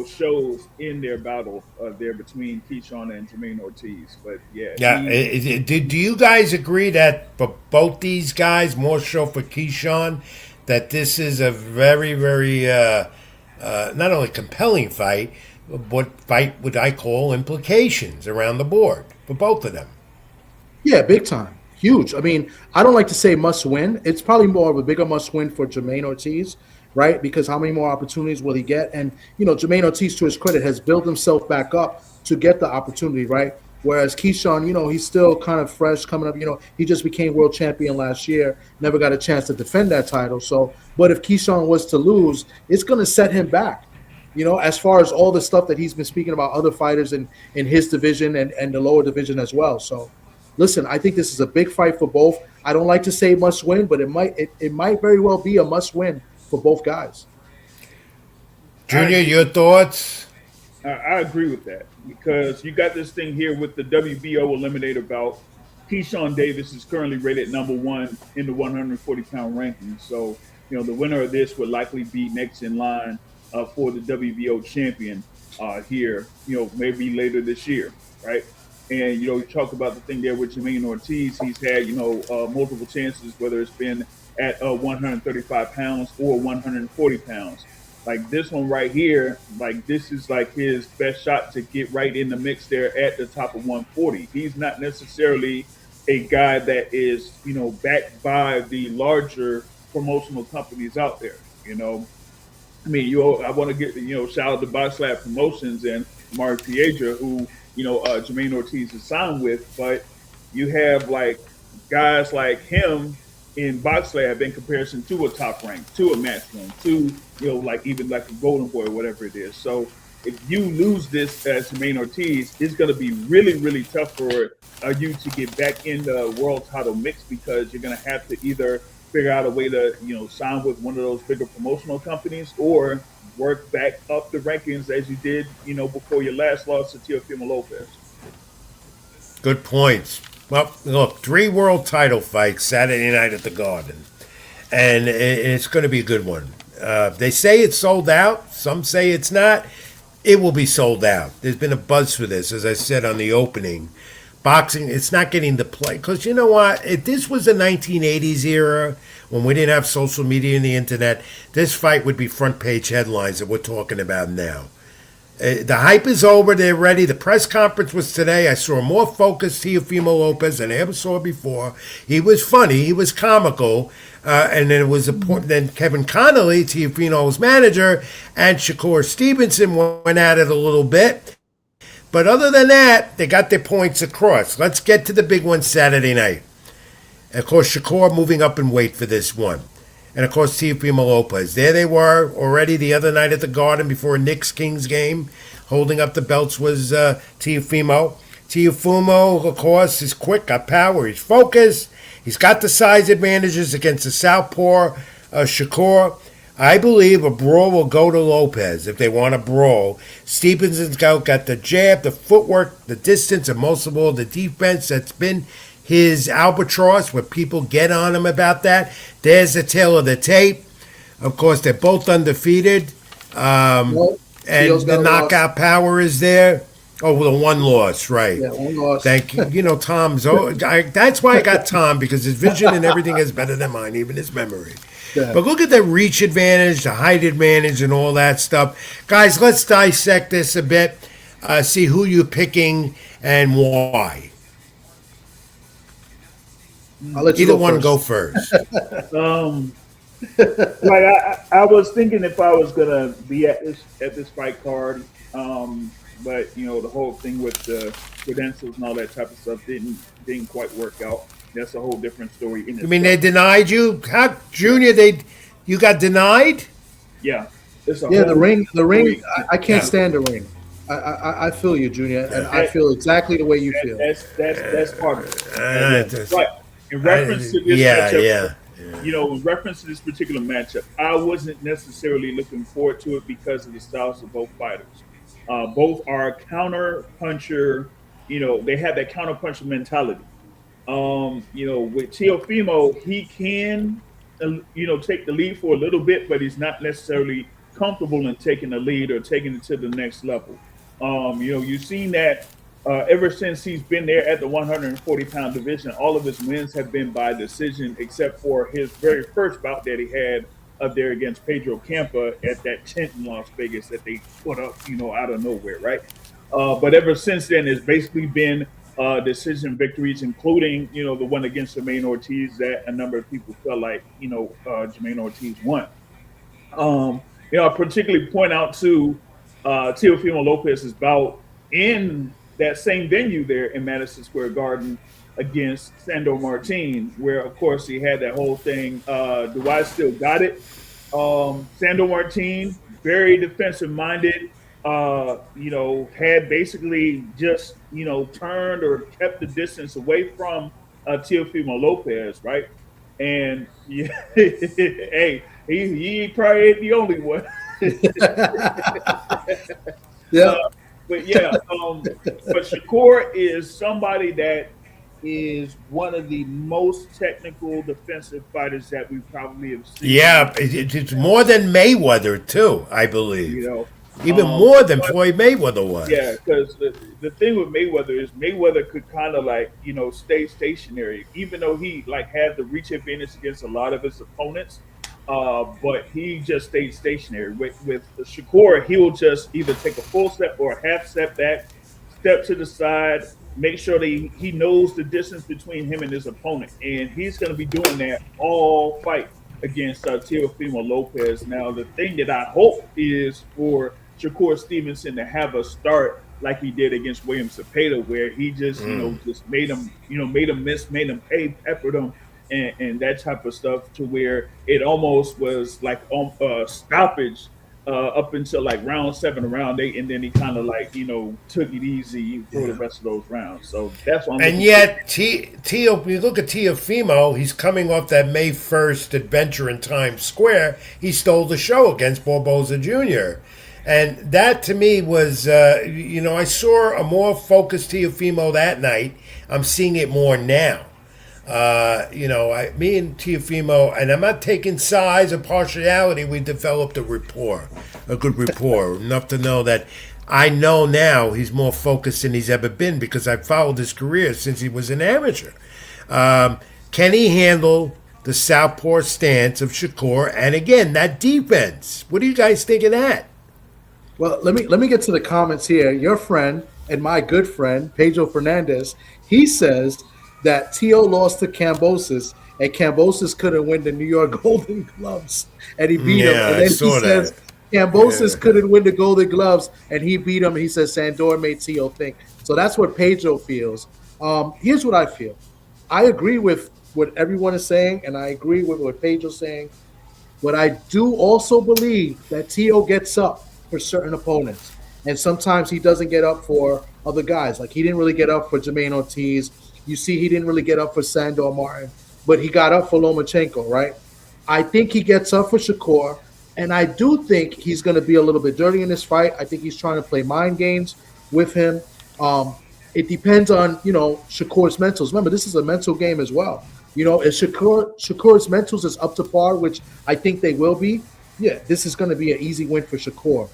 shows in their battle there between Keyshawn and Jermaine Ortiz. But yeah. Do you guys agree that for both these guys, more so for Keyshawn, that this is a very, very not only compelling fight, but fight what I call implications around the board for both of them? Yeah, big time. Huge. I mean, I don't like to say must win. It's probably more of a bigger must win for Jermaine Ortiz, right? Because how many more opportunities will he get? And, Jermaine Ortiz, to his credit, has built himself back up to get the opportunity, right? Whereas Keyshawn, he's still kind of fresh coming up. He just became world champion last year, never got a chance to defend that title. So, but if Keyshawn was to lose, it's going to set him back, as far as all the stuff that he's been speaking about other fighters in his division and the lower division as well. So, listen, I think this is a big fight for both. I don't like to say must win, but it might very well be a must win for both guys. Junior, your thoughts? I agree with that, because you got this thing here with the WBO eliminator bout. Keyshawndavis is currently rated number 1 in the 140-pound ranking. So, the winner of this would likely be next in line for the WBO champion here, maybe later this year, right? And, you talk about the thing there with Jermaine Ortiz. He's had, multiple chances, whether it's been at 135 pounds or 140 pounds. Like this one right here, like this is like his best shot to get right in the mix there at the top of 140. He's not necessarily a guy that is, backed by the larger promotional companies out there, I mean, I want to get, shout out to Box Lab Promotions and Mark Piedra, who, Jermaine Ortiz is signed with, but you have like guys like him in BoxLab in comparison to a Top Rank, to a Matchroom, to like even like a Golden Boy or whatever it is. So if you lose this as Jermaine Ortiz, it's going to be really, really tough for you to get back in the world title mix, because you're going to have to either figure out a way to sign with one of those bigger promotional companies, or work back up the rankings as you did before your last loss to Teofimolopez. Good points. Well, look, 3 world title fights Saturday night at the Garden, and it's going to be a good one. They say it's sold out. Some say it's not. It will be sold out. There's been a buzz for this, as I said on the opening. Boxing, it's not getting the play. Because you know what? If this was the 1980s era, when we didn't have social media and the internet, this fight would be front page headlines that we're talking about now. The hype is over. They're ready. The press conference was today. I saw a more focused Teofimolopez than I ever saw before. He was funny. He was comical. And then it was then Kevin Connolly, Teofimo's manager, and shakurstevenson went at it a little bit. But other than that, they got their points across. Let's get to the big one Saturday night. And of course, Shakur moving up in weight for this one. And of course, Teofimolopez. There they were already the other night at the Garden before a Knicks-Kings game. Holding up the belts was Teofimo. Teofimo, of course, is quick, got power, he's focused. He's got the size advantages against the southpaw Shakur. I believe a brawl will go to Lopez if they want to brawl. Stevenson's got the jab, the footwork, the distance, and most of all, the defense. That's been his albatross, where people get on him about that. There's the tail of the tape. Of course, they're both undefeated. And the knockout power is there. Oh, well, the one loss, right. Yeah, one loss. Thank you. Tom's... that's why I got Tom, because his vision and everything is better than mine, even his memory. Yeah. But look at the reach advantage, the height advantage, and all that stuff. Guys, let's dissect this a bit. See who you're picking and why. I'll let you Either one go first. Like I was thinking if I was gonna be at this fight card, but the whole thing with the credentials and all that type of stuff didn't quite work out. That's a whole different story. You mean they denied you? How, Junior? You got denied? Yeah. The ring. I can't stand the ring. I feel you, Junior, and I feel exactly the way you feel. That's part of it. But in reference to this matchup, in reference to this particular matchup, I wasn't necessarily looking forward to it because of the styles of both fighters. Both are counter puncher. They have that counter puncher mentality. With Teofimo, he can, take the lead for a little bit, but he's not necessarily comfortable in taking the lead or taking it to the next level. You've seen that ever since he's been there at the 140-pound division. All of his wins have been by decision, except for his very first bout that he had up there against Pedro Campa at that tent in Las Vegas that they put up, out of nowhere, right? But ever since then, it's basically been decision victories, including, the one against Jermaine Ortiz that a number of people felt like, Jermaine Ortiz won. I particularly point out to Teofimolopez's bout in that same venue there in Madison Square Garden against Sandor Martin, where, of course, he had that whole thing, do I still got it? Sandor Martin, very defensive-minded, had basically just, turned or kept the distance away from Teofimolopez, right? And, hey, he probably ain't the only one. Yeah. But Shakur is somebody that is one of the most technical defensive fighters that we probably have seen. Yeah, it's more than Mayweather too, I believe. Even more than Floyd Mayweather was. Yeah, because the thing with Mayweather is Mayweather could kind of stay stationary, even though he had the reach advantage against a lot of his opponents. But he just stayed stationary. With Shakur, he'll just either take a full step or a half step back, step to the side, make sure that he knows the distance between him and his opponent. And he's going to be doing that all fight against Teofimolopez. Now, the thing that I hope is for Shakur Stevenson to have a start like he did against William Cepeda, where he just just made him miss, made him pay, peppered him, and that type of stuff, to where it almost was like stoppage up until like round 7 or round 8, and then he kind of like took it easy for the rest of those rounds. So that's what I'm. And yet, Teo, you look at Teofimo, he's coming off that May 1st adventure in Times Square. He stole the show against Barboza Jr. And that to me was, I saw a more focused Teofimo that night. I'm seeing it more now. Me and Teofimo, and I'm not taking size or partiality, we developed a good rapport, enough to know that I know now he's more focused than he's ever been because I've followed his career since he was an amateur. Can he handle the southpaw stance of Shakur? And again, that defense. What do you guys think of that? Well, let me get to the comments here. Your friend and my good friend, Pedro Fernandez, he says that Teo lost to Kambosos, and Kambosos couldn't win the New York Golden Gloves, and he beat him. And then he says Kambosos couldn't win the Golden Gloves, and he beat him. He says Sandor made Teo think. So that's what Pedro feels. Here's what I feel. I agree with what everyone is saying, and I agree with what Pedro's saying. But I do also believe that Teo gets up for certain opponents, and sometimes he doesn't get up for other guys. Like he didn't really get up for Jermaine Ortiz. You see, he didn't really get up for Sandor Martin, but he got up for Lomachenko, right? I think he gets up for Shakur, and I do think he's going to be a little bit dirty in this fight. I think he's trying to play mind games with him. It depends on, Shakur's mentals. Remember, this is a mental game as well. If Shakur's mentals is up to par, which I think they will be, yeah, this is going to be an easy win for Shakur.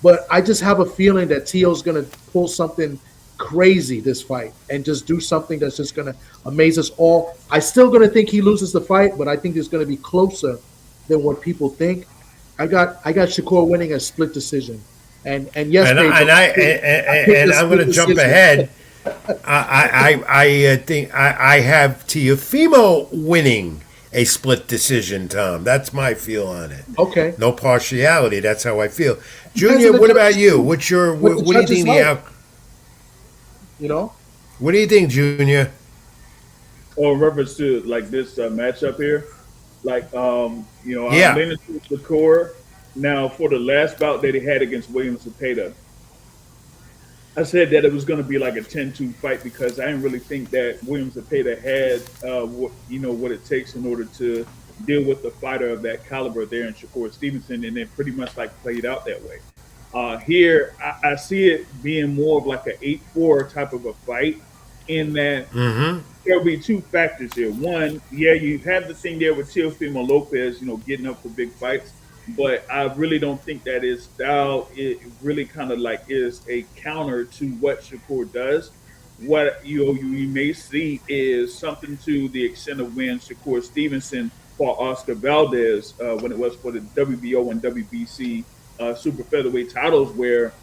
But I just have a feeling that Teo's going to pull something crazy this fight and just do something that's just going to amaze us all. I still going to think he loses the fight, but I think it's going to be closer than what people think. I got Shakur winning a split decision. And yes, I'm going to jump ahead. I think I have Teofimo winning a split decision, Tom. That's my feel on it. Okay. No partiality. That's how I feel. Junior, what about you? What do you think the outcome? What do you think, Junior? Or in reference to like this matchup here, I'm leaning to the core. Now, for the last bout that he had against William Cepeda, I said that it was going to be like a 10-2 fight because I didn't really think that William Cepeda had what it takes in order to deal with the fighter of that caliber there in Shakur Stevenson, and it pretty much like played out that way. Here, I see it being more of like an 8-4 type of a fight, in that there'll be two factors here. One, you have the thing there with Teofimolopez, getting up for big fights. But I really don't think that his style, it really kind of like is a counter to what Shakur does. What you may see is something to the extent of when Shakur Stevenson fought Oscar Valdez when it was for the WBO and WBC super featherweight titles, where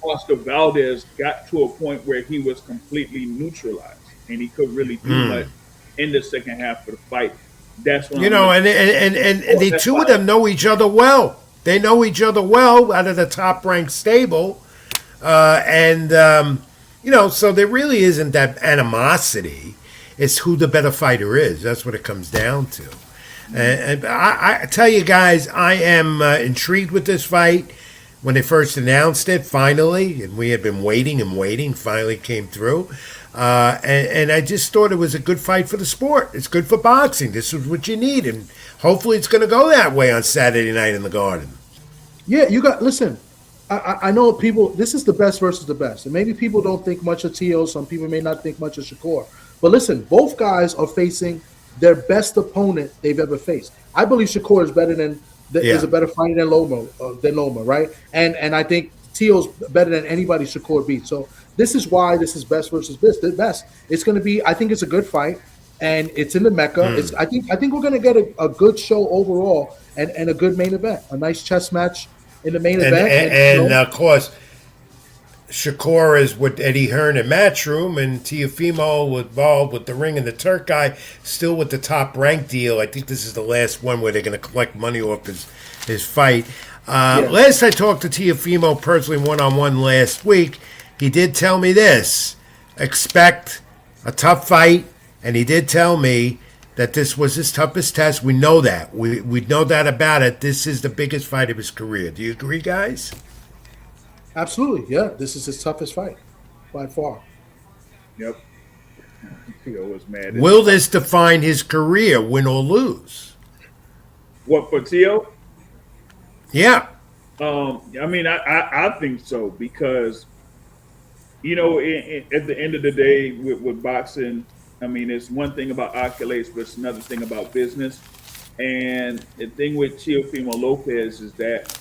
Oscar Valdez got to a point where he was completely neutralized and he couldn't really do much in the second half of the fight. That's what and the two of them know each other well. They know each other well out of the top-ranked stable, so there really isn't that animosity. It's who the better fighter is. That's what it comes down to. And I tell you guys, I am intrigued with this fight. When they first announced it, finally, and we had been waiting, finally came through. And I just thought it was a good fight for the sport. It's good for boxing. This is what you need, and hopefully it's going to go that way on Saturday night in the Garden. Yeah, listen, I know people, this is the best versus the best, and maybe people don't think much of Teo. Some people may not think much of Shakur. But listen, both guys are facing their best opponent they've ever faced. I believe Shakur is better is a better fighter than Loma, right? And I think Teo's better than anybody Shakur beat. So this is why this is best versus best. It's going to be, I think it's a good fight, and it's in the Mecca. I think we're going to get a good show overall and a good main event, a nice chess match in the main event. And of course, Shakur is with Eddie Hearn in Matchroom, and Teofimo involved with the Ring and the Turk guy, still with the top rank deal. I think this is the last one where they're going to collect money off his his fight. Yeah. Last I talked to Teofimo personally one-on-one last week, he did tell me this. Expect a tough fight, and he did tell me that this was his toughest test. We know that. We know that about it. This is the biggest fight of his career. Do you agree, guys? Absolutely. Yeah. This is his toughest fight by far. Yep. Theo was mad. Will this define his career, win or lose? What, for Theo? Yeah. I mean, I think so because, you know, at the end of the day with boxing, I mean, it's one thing about accolades, but it's another thing about business. And the thing with Teofimolopez is that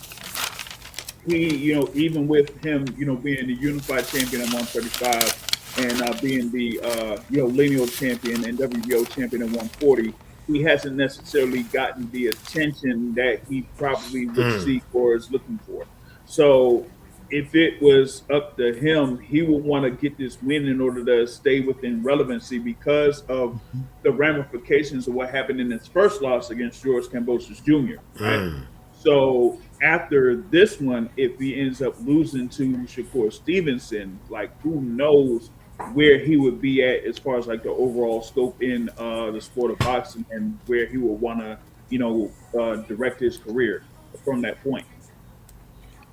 he, you know, even with him, you know, being the unified champion at 135 and being the, you know, lineal champion and WBO champion at 140, he hasn't necessarily gotten the attention that he probably would seek or is looking for. So if it was up to him, he would want to get this win in order to stay within relevancy because of the ramifications of what happened in his first loss against George Kambosos Jr. Right? So after this one, if he ends up losing to Shakurstevenson, like who knows where he would be at as far as like the overall scope in the sport of boxing and where he would want to, you know, direct his career from that point.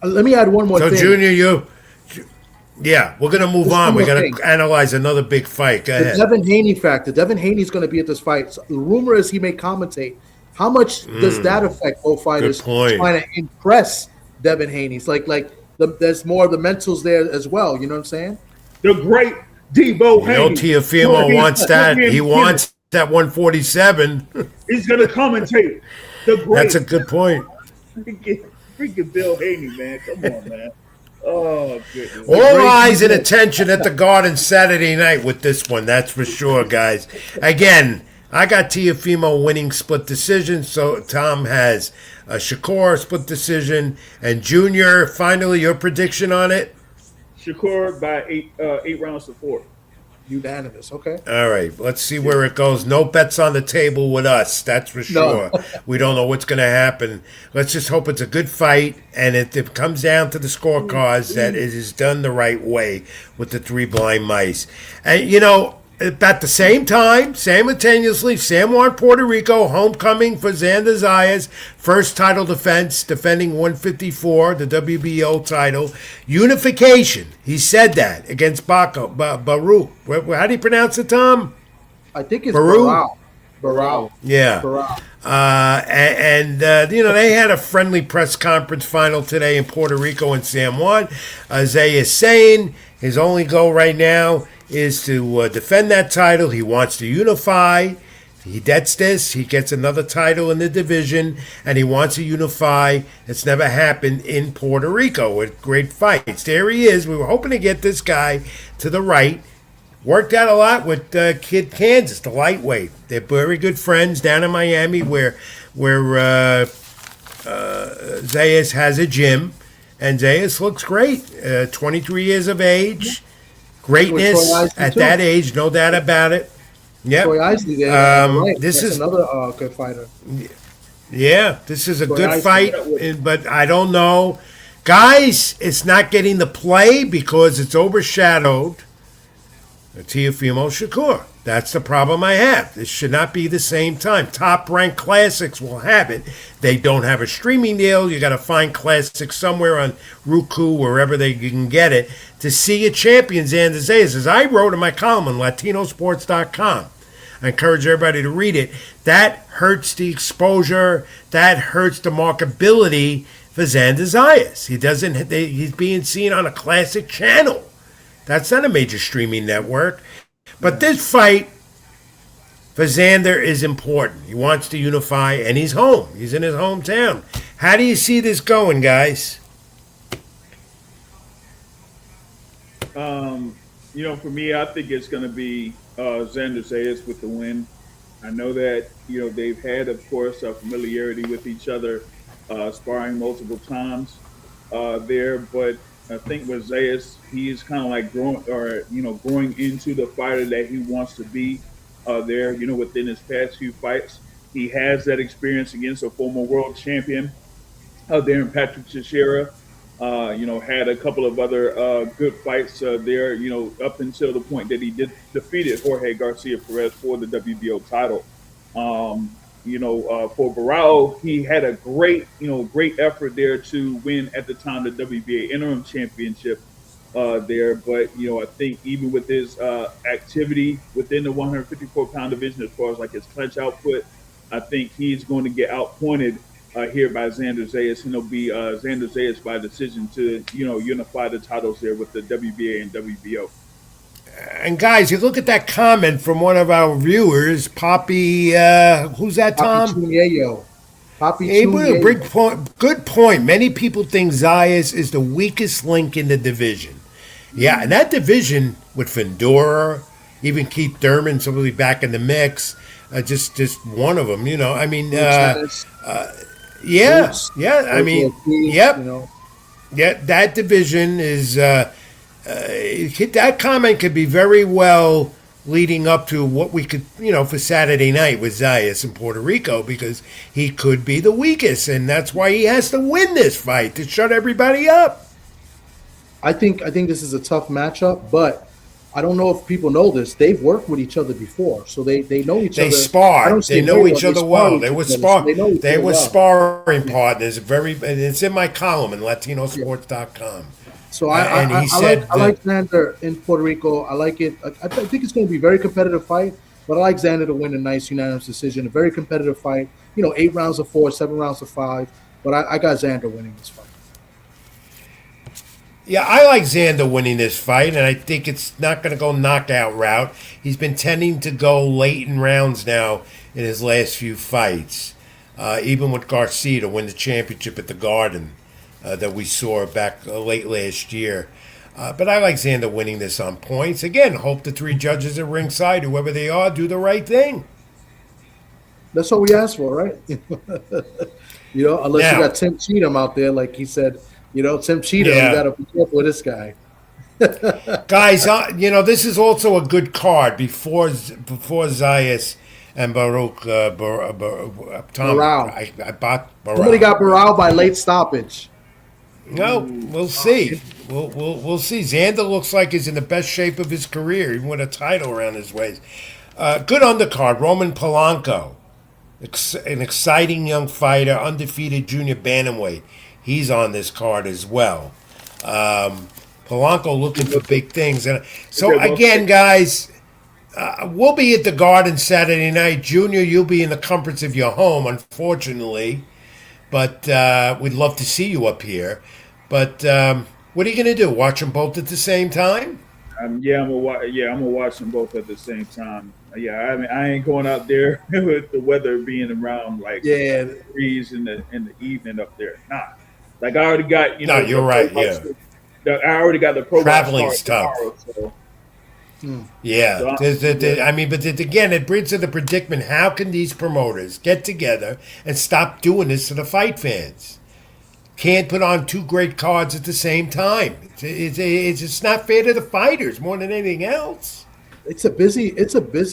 Let me add one more thing. So, Junior, we're going to move on. We're going to analyze another big fight. Go ahead. The Devin Haney factor. Devin Haney's going to be at this fight. So the rumor is he may commentate. How much does that affect both fighters trying to impress Devin Haney? It's like there's more of the mentals there as well. You know what I'm saying? The great Debo Haney. You know, Teofimo wants that. He wants that 147. He's going to commentate. The great. That's a good point. Freaking Bill Haney, man. Come on, man. Oh, goodness. All eyes and attention at the Garden Saturday night with this one. That's for sure, guys. Again, I got Teofimo winning split decision. So Tom has a Shakur split decision. And Junior, finally, your prediction on it? Shakur by 8 rounds to 4. Unanimous. Okay. All right. Let's see where it goes. No bets on the table with us. That's for sure. No. We don't know what's going to happen. Let's just hope it's a good fight. And if it comes down to the scorecards, that it is done the right way with the 3 blind mice. And, you know, at the same time, simultaneously, San Juan, Puerto Rico, homecoming for Xanderzayas, first title defense, defending 154, the WBO title. Unification, he said that, against Bakhram. How do you pronounce it, Tom? I think it's Barau. Yeah. Barau. You know, they had a friendly press conference final today in Puerto Rico and San Juan. Zay is saying his only goal right now is to defend that title. He wants to unify. He gets this. He gets another title in the division, and he wants to unify. It's never happened in Puerto Rico with great fights. There he is. We were hoping to get this guy to the right. Worked out a lot with Kid Kansas, the lightweight. They're very good friends down in Miami where Zayas has a gym. And Zayas looks great. 23 years of age. Greatness at that age, no doubt about it. Yep. Troy Isley there. Right. This That's is another good fighter. Yeah, this is a Troy good Isley. fight, but I don't know. Guys, it's not getting the play because it's overshadowed Teofimo Shakur. That's the problem I have. This should not be the same time. Top-ranked classics will have it. They don't have a streaming deal. You got to find classics somewhere on Roku, wherever you can get it, to see a champion, Xanderzayas. As I wrote in my column on LatinoSports.com, I encourage everybody to read it. That hurts the exposure. That hurts the markability for Xanderzayas. He's being seen on a classic channel. That's not a major streaming network. But this fight for Xander is important. He wants to unify, and he's home. He's in his hometown. How do you see this going, guys? You know, for me, I think it's going to be Xanderzayas with the win. I know that, you know, they've had, of course, a familiarity with each other, sparring multiple times there, but I think with Zayas, he is kind of like growing into the fighter that he wants to be there, you know, within his past few fights. He has that experience against a former world champion. out there, and Patrick Teixeira. Had a couple of other good fights there. Up until the point that he defeated Jorge Garcia Perez for the WBO title. For Barao, he had a great effort there to win at the time the WBA interim championship there. But I think even with his activity within the 154-pound division, as far as like his clinch output, I think he's going to get outpointed here by Xanderzayas, and it'll be Xanderzayas by decision to unify the titles there with the WBA and WBO. And guys, you look at that comment from one of our viewers, Poppy. Who's that, Tom? Poppy Chunyeyo. Good point. Many people think Zayas is the weakest link in the division. Yeah, and that division with Findora, even Keith Thurman's probably back in the mix. Just one of them, I mean, yeah. I mean, yep. Yeah, that division is. That comment could be very well leading up to what we could, for Saturday night with Zayas in Puerto Rico, because he could be the weakest, and that's why he has to win this fight to shut everybody up. I think this is a tough matchup, but I don't know if people know this. They've worked with each other before, so they know each other. They sparred. They know each other well. They were sparring partners. It's in my column in LatinoSports.com. So I like Xander in Puerto Rico. I like it. I think it's going to be a very competitive fight, but I like Xander to win a nice unanimous decision. A very competitive fight. 8 rounds of 4, 7 rounds of 5. But I got Xander winning this fight. Yeah, I like Xander winning this fight, and I think it's not going to go knockout route. He's been tending to go late in rounds now in his last few fights, even with Garcia to win the championship at the Garden that we saw back late last year. But I like Xander winning this on points. Again, hope the 3 judges at ringside, whoever they are, do the right thing. That's what we asked for, right? Unless you got Tim Cheatham out there, like he said. Tim Cheatham, you got to be careful with this guy. Guys, this is also a good card before Zayas and Barao. I bought Barao. Somebody got Barao by late stoppage. No, we'll see. We'll see. Xander looks like he's in the best shape of his career, even with a title around his waist. Good undercard, Roman Polanco, an exciting young fighter, undefeated junior bantamweight. He's on this card as well. Polanco looking for big things. And so, again, guys, we'll be at the Garden Saturday night. Junior, you'll be in the comforts of your home, unfortunately. But we'd love to see you up here. But what are you going to do? Watch them both at the same time? I'm gonna watch them both at the same time. I mean, I ain't going out there with the weather being around degrees in the evening up there. Nah. Like I already got, No, you're right. Yeah, I already got the program. Traveling's tough. Yeah, but again, it brings to the predicament: how can these promoters get together and stop doing this to the fight fans? Can't put on 2 great cards at the same time. It's just not fair to the fighters more than anything else. It's a busy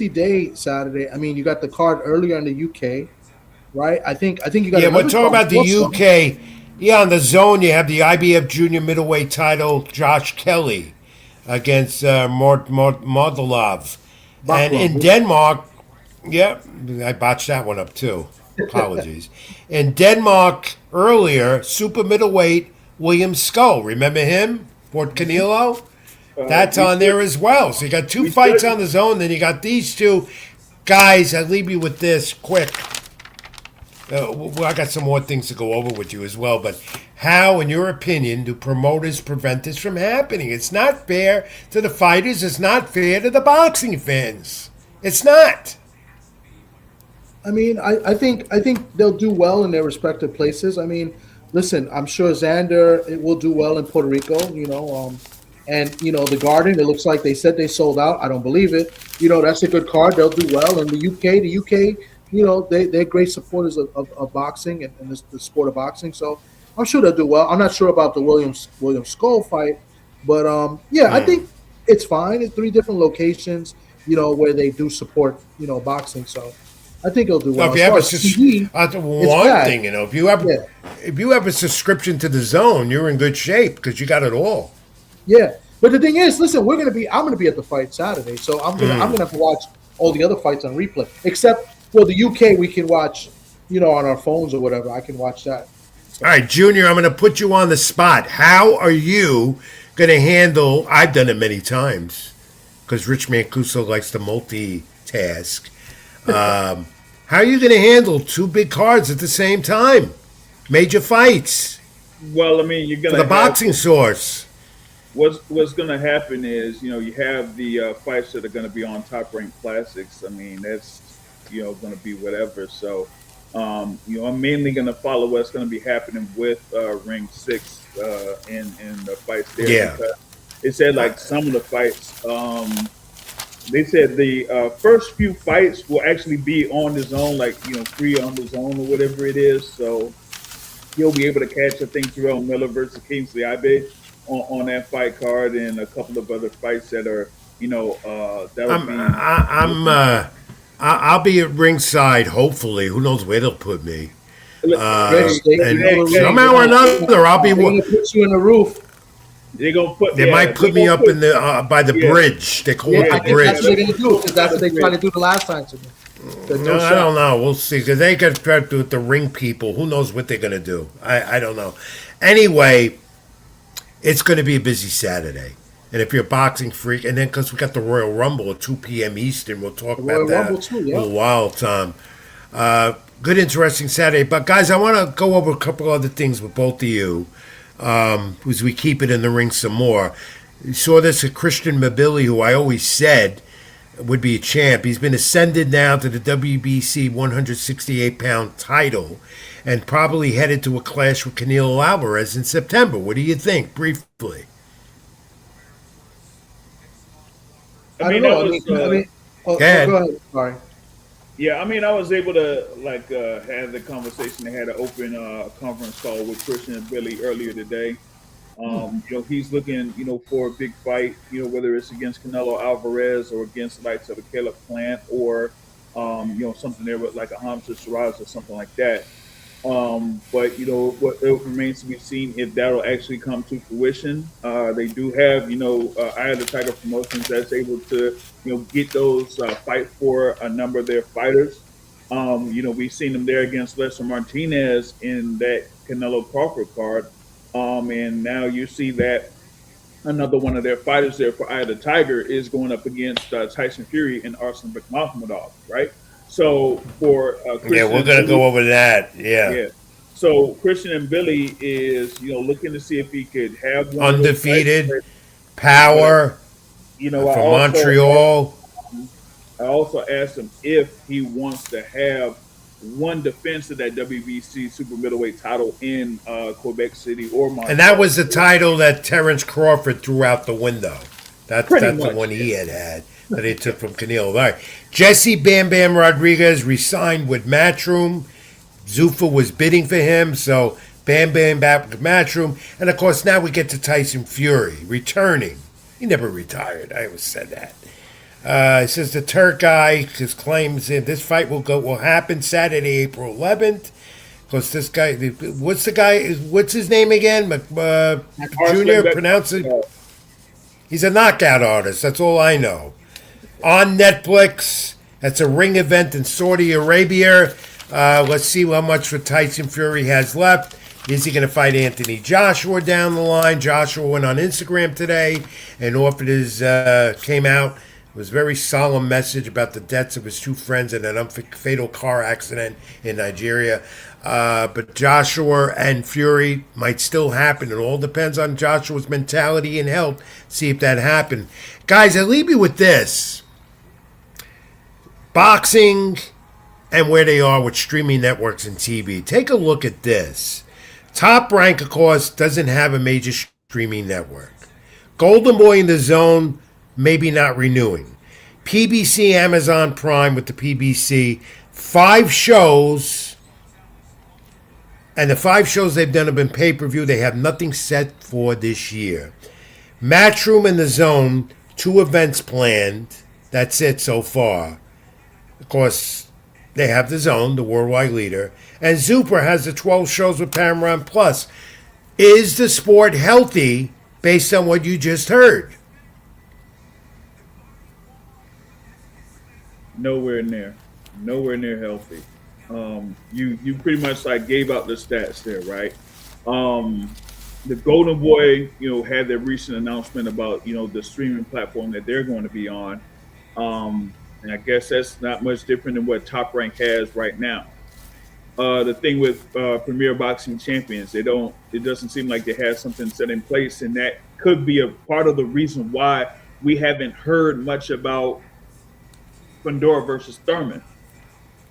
day Saturday. I mean, you got the card earlier in the UK, right? I think you got. Yeah, we're talking about the UK. Yeah, on the zone, you have the IBF junior middleweight title, Joshkelly against Murtazaliev. And in Denmark, I botched that one up too. Apologies. In Denmark, earlier, super middleweight William Skull. Remember him? Fort Canelo? That's on there as well. So you got 2 fights on the zone, then you got these 2. Guys, I'll leave you with this quick. I got some more things to go over with you as well, but how, in your opinion, do promoters prevent this from happening? It's not fair to the fighters. It's not fair to the boxing fans. It's not. I mean, I think they'll do well in their respective places. I mean, listen, I'm sure Xander will do well in Puerto Rico, and the Garden. It looks like they said they sold out. I don't believe it. That's a good card. They'll do well in the UK. They're great supporters of boxing and the sport of boxing. So I'm sure they'll do well. I'm not sure about the William Skull fight, but I think it's fine. It's 3 different locations, where they do support, boxing. So I think he'll do well. Well, if As you far have as TV, it's one bad. thing, Yeah. if you have a subscription to the Zone, you're in good shape because you got it all. Yeah, but the thing is, listen, I'm gonna be at the fight Saturday, so I'm gonna have to watch all the other fights on replay. Except for the UK, we can watch, on our phones or whatever. I can watch that. All right, Junior, I'm going to put you on the spot. How are you going to handle? I've done it many times because Rich Mancuso likes to multitask. How are you going to handle two big cards at the same time? Major fights Well, I mean, you're for gonna the have boxing source. what's going to happen is you have the fights that are going to be on Top Rank Classics. I mean, that's going to be whatever. So I'm mainly going to follow what's going to be happening with Ring 6 in the fights there. Yeah. Because it said like some of the fights. They said the first few fights will actually be on the Zone, like free on the Zone or whatever it is. So he'll be able to catch, I think, Jarrell Miller versus Kingsley Abe on that fight card, and a couple of other fights that are, that'll be. I'll be at ringside. Hopefully, who knows where they'll put me. Rich, Somehow or another, I'll be. They're gonna put you in the roof. They're gonna put. They might put me up in the by the bridge. They call it I the think that's bridge. what they're gonna do because that's what they tried to do the last time to me. No, I don't know. We'll see because they got to try to do with the ring people. Who knows what they're going to do? I don't know. Anyway, it's going to be a busy Saturday. And if you're a boxing freak, and then because we got the Royal Rumble at 2 p.m. Eastern, we'll talk about that Rumble too, a little while, Tom. Good, interesting Saturday. But, guys, I want to go over a couple other things with both of you as we keep it in the ring some more. You saw this at Christian Mabili, who I always said would be a champ. He's been ascended now to the WBC 168-pound title and probably headed to a clash with Canelo Alvarez in September. What do you think, briefly? I mean, go ahead. Sorry. Yeah, I mean, I was able to have the conversation. They had an open conference call with Christian and Billy earlier today. He's looking, for a big fight, whether it's against Canelo Alvarez or against the likes of a Caleb Plant or, something there with like a Hamza Shiraz or something like that. But what it remains to be seen if that'll actually come to fruition. They do have, Eye of the Tiger Promotions that's able to, get those fight for a number of their fighters. We've seen them there against Lester Martinez in that Canelo Crawford card. And now you see that another one of their fighters there for Eye of the Tiger is going up against Tyson Fury and Arslan Bekmambetov, right? So for Christian, we're going to go over that. Yeah. So Christian and Billy is looking to see if he could have one undefeated power. From Montreal. I also asked him if he wants to have one defense of that WBC super middleweight title in Quebec City or Montreal. And that was the title that Terrence Crawford threw out the window. That's the one he had that he took from Canelo. All right. Jesse Bam Bam Rodriguez resigned with Matchroom. Zuffa was bidding for him, so Bam Bam back with Matchroom. And, of course, now we get to Tyson Fury returning. He never retired. I always said that. It says the Turk guy just claims this fight will happen Saturday, April 11th. Because this guy, what's his name again? Junior, pronounce it. He's a knockout artist. That's all I know. On Netflix. That's a ring event in Saudi Arabia. Let's see how much for Tyson Fury has left. Is he going to fight Anthony Joshua down the line? Joshua went on Instagram today and offered came out. It was a very solemn message about the deaths of his two friends in an fatal car accident in Nigeria. But Joshua and Fury might still happen. It all depends on Joshua's mentality and health. See if that happens. Guys, I leave you with this. Boxing and where they are with streaming networks and TV. Take a look at this. Top Rank, of course, doesn't have a major streaming network. Golden Boy in the Zone, maybe not renewing. PBC, Amazon Prime with the PBC. 5 shows. And the 5 shows they've done have been pay-per-view. They have nothing set for this year. Matchroom in the Zone, 2 events planned. That's it so far. Of course, They have the Zone, the worldwide leader, and Zuper has the 12 shows with Paramount Plus. Is the sport healthy based on what you just heard? Nowhere near healthy. You pretty much like gave out the stats there, right? The Golden Boy, had their recent announcement about the streaming platform that they're going to be on, and I guess that's not much different than what Top Rank has right now. The thing with Premier Boxing Champions, it doesn't seem like they have something set in place, and that could be a part of the reason why we haven't heard much about Fundora versus Thurman,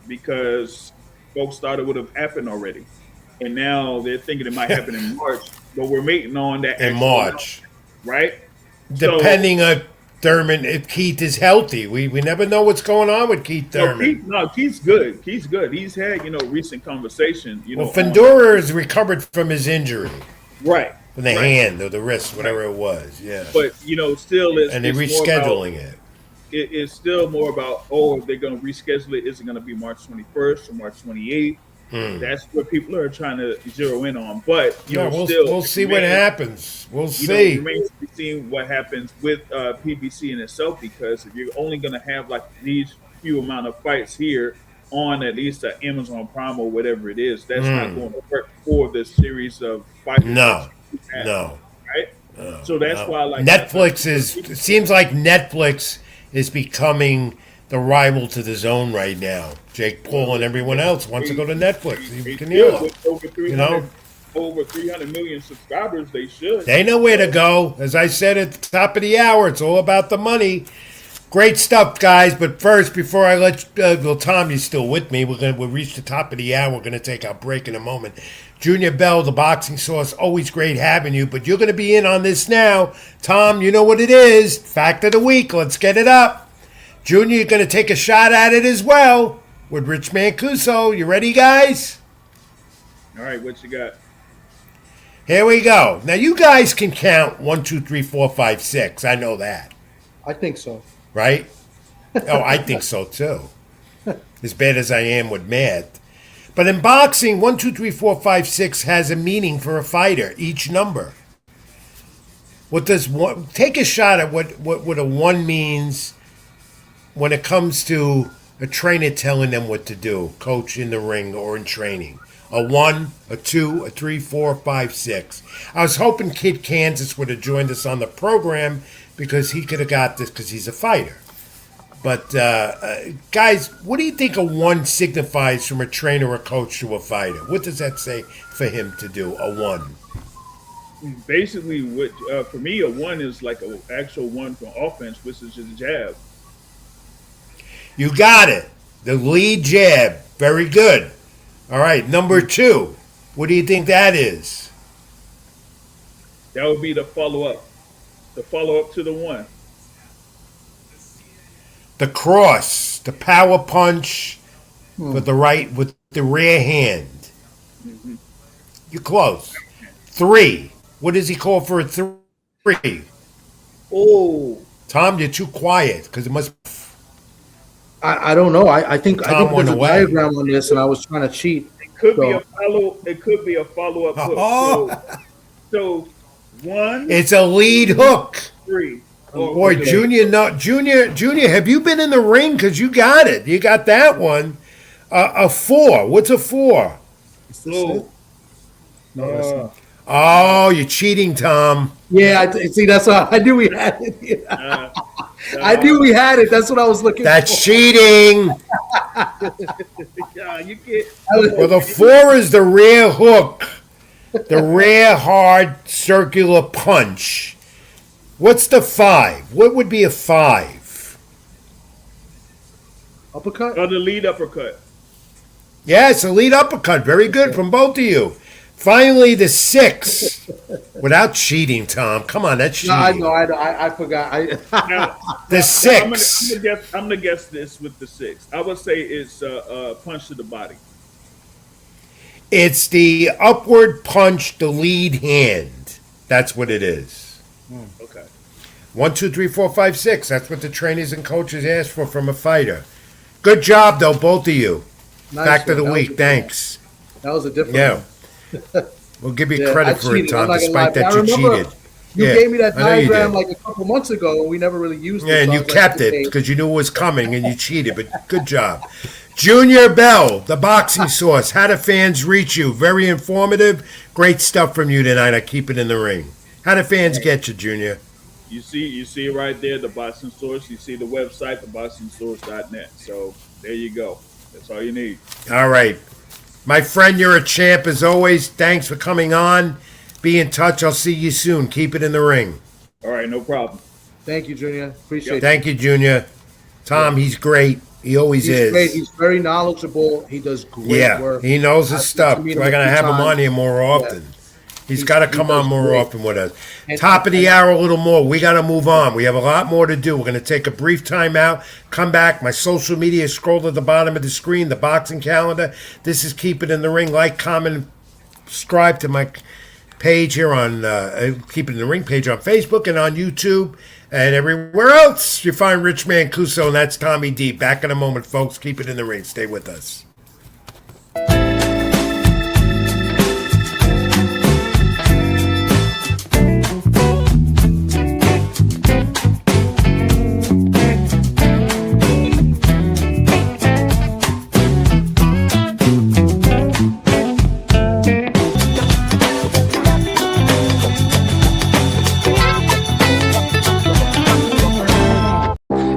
because folks thought it would have happened already, and now they're thinking it might happen in March, but we're waiting on that In March, right? Depending on Thurman, if Keith is healthy, we never know what's going on with Keith Thurman. Keith's good. He's good. He's had recent conversation. Fundora has recovered from his injury, right? From the hand or the wrist, whatever it was. Yeah, but still, and they're rescheduling it. It's still more about, if they're going to reschedule it, is it going to be March 21st or March 28th? That's what people are trying to zero in on. But we'll see what happens. We'll see. It remains to be seen what happens with PBC in itself, because if you're only going to have like these few amount of fights here on at least Amazon Prime or whatever it is, that's not going to work for this series of fights. No. Right. So that's why, like, Netflix it seems like Netflix is becoming the rival to the Zone right now. Jake Paul and everyone else wants to go to Netflix. You can hear them. Over 300 million subscribers, they should. They know where to go. As I said at the top of the hour, it's all about the money. Great stuff, guys. But first, before I let Tom, you're still with me. We'll reach the top of the hour. We're going to take our break in a moment. Junior Bell, the Boxing Source, always great having you. But you're going to be in on this now. Tom, you know what it is. Fact of the week. Let's get it up. Junior, you're going to take a shot at it as well with Rich Mancuso. You ready, guys? All right, what you got? Here we go. Now, you guys can count 1, 2, 3, 4, 5, 6. I know that. I think so. Right? Oh, I think so, too. As bad as I am with math. But in boxing, 1, 2, 3, 4, 5, 6 has a meaning for a fighter, each number. What does one? Take a shot at what a 1 means when it comes to a trainer telling them what to do, coach in the ring or in training. A 1, a 2, a 3, 4, 5, 6. I was hoping Kid Kansas would have joined us on the program because he could have got this because he's a fighter. But, guys, what do you think a 1 signifies from a trainer or coach to a fighter? What does that say for him to do, a 1? Basically, what for me, a 1 is like an actual 1 for offense, which is just a jab. You got it. The lead jab. Very good. All right, number 2. What do you think that is? That would be the follow-up. The follow-up to the 1. The cross, the power punch with the rear hand. Mm-hmm. You're close. 3. What does he call for a 3? Oh, Tom, you're too quiet because it must. I don't know. I think Tom went there's a away. diagram on this, and I was trying to cheat. it could be a follow. It could be a follow-up. Oh. So 1, It's a lead hook. 3. Boy, okay. Junior, have you been in the ring? Because you got it. You got that one. A 4. What's a 4? So, No, that's not. Oh, you're cheating, Tom. Yeah, see, that's what I knew we had it. I knew we had it. That's what I was looking That's for. cheating. yeah, you can't. Well, the 4 is the rear hook. The rear hard circular punch. What's the 5? What would be a 5? Uppercut? The lead uppercut. Yes, a lead uppercut. Very good from both of you. Finally, the 6. Without cheating, Tom. Come on, that's cheating. No, I know. I forgot. Now, The 6. I'm gonna guess this with the 6. I would say it's a punch to the body. It's the upward punch, the lead hand. That's what it is. Okay. 1, 2, 3, 4, 5, 6. That's what the trainers and coaches ask for from a fighter. Good job, though, both of you. Nice Fact of one. the That was a week. good one. Thanks. That was a different Yeah. one. We'll give you Yeah, I credit for it, cheated. I'm Tom, not gonna lie. despite But that I you remember cheated. you Yeah, gave me that I know you diagram did. like a couple months ago, and we never really used it. Yeah, So and I you was like, kept it okay. because you knew it was coming and you cheated, but good job. Junior Bell, the boxing source. How do fans reach you? Very informative. Great stuff from you tonight. I keep it in the ring. How do fans get you, Junior? You see it right there, the boxing source. You see the website, theboxingsource.net. So there you go. That's all you need. All right. My friend, you're a champ as always. Thanks for coming on. Be in touch. I'll see you soon. Keep it in the ring. All right, no problem. Thank you, Junior. Appreciate it. Thank you, Junior. Tom, he's great. He always He's is. great. He's very knowledgeable. He does great work. He knows his I've stuff. got to We're meet him going to a few have him on times. here more often. He's got to come he on does more great. often with us. And- Top of the and- hour, a little more. We got to move on. We have a lot more to do. We're going to take a brief time out. Come back. My social media is scrolled at the bottom of the screen. The boxing calendar. This is Keep It in the Ring. Like, comment, subscribe to my page here on Keep It in the Ring page on Facebook and on YouTube and everywhere else. You find Rich Mancuso, and that's Tommy D. Back in a moment, folks. Keep it in the ring. Stay with us.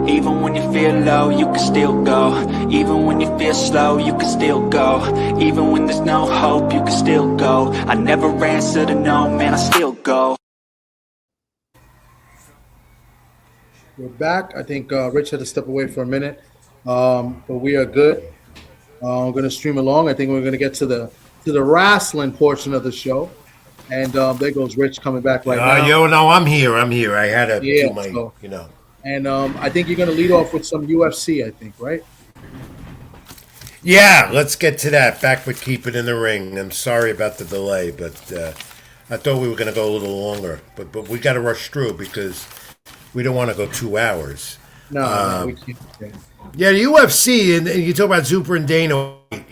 Even when you feel low, you can still go. Even when you feel slow, you can still go. Even when there's no hope, you can still go. I never answer to no, man, I still go. We're back. I think Rich had to step away for a minute, but we are good. We're going to stream along. I think we're going to get to the wrestling portion of the show, and there goes Rich coming back right now. Yo, no, I'm here. I had to Yeah, do my, so- you know. And I think you're going to lead off with some UFC. I think, right? Yeah, let's get to that. Back with Keep It in the Ring. I'm sorry about the delay, but I thought we were going to go a little longer. But we got to rush through because we don't want to go 2 hours. No, we can't. Yeah, the UFC, and you talk about Zuper and Dana White.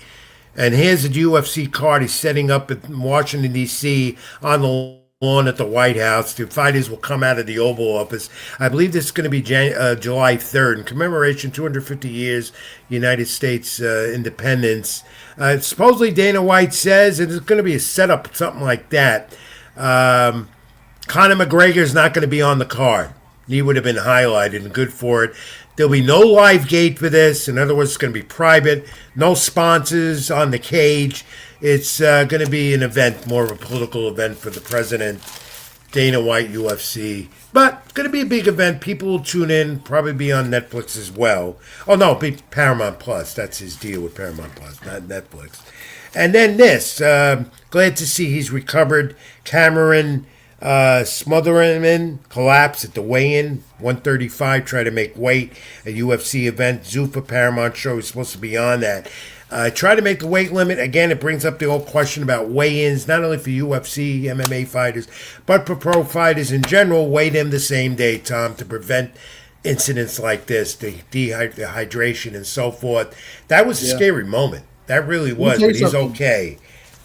And here's the UFC card. He's setting up in Washington, D.C. on the lawn at the White House. The fighters will come out of the Oval Office. I believe this is going to be July 3rd in commemoration 250 years United States independence. Supposedly Dana White says it's going to be a setup, something like that. Conor McGregor's not going to be on the card. He would have been highlighted and good for it. There'll be no live gate for this. In other words, it's going to be private. No sponsors on the cage. It's going to be an event, more of a political event for the president, Dana White, UFC. But going to be a big event. People will tune in, probably be on Netflix as well. Oh, no, be Paramount Plus. That's his deal with Paramount Plus, not Netflix. And then this. Glad to see he's recovered. Cameron Smotherman collapsed at the weigh-in. 135, try to make weight. A UFC event. Zuffa Paramount show is supposed to be on that. Try to make the weight limit. Again, it brings up the old question about weigh-ins, not only for UFC, MMA fighters, but for pro fighters in general. Weigh them the same day, Tom, to prevent incidents like this, the dehydration and so forth. That was a scary moment. That really was, but he's okay.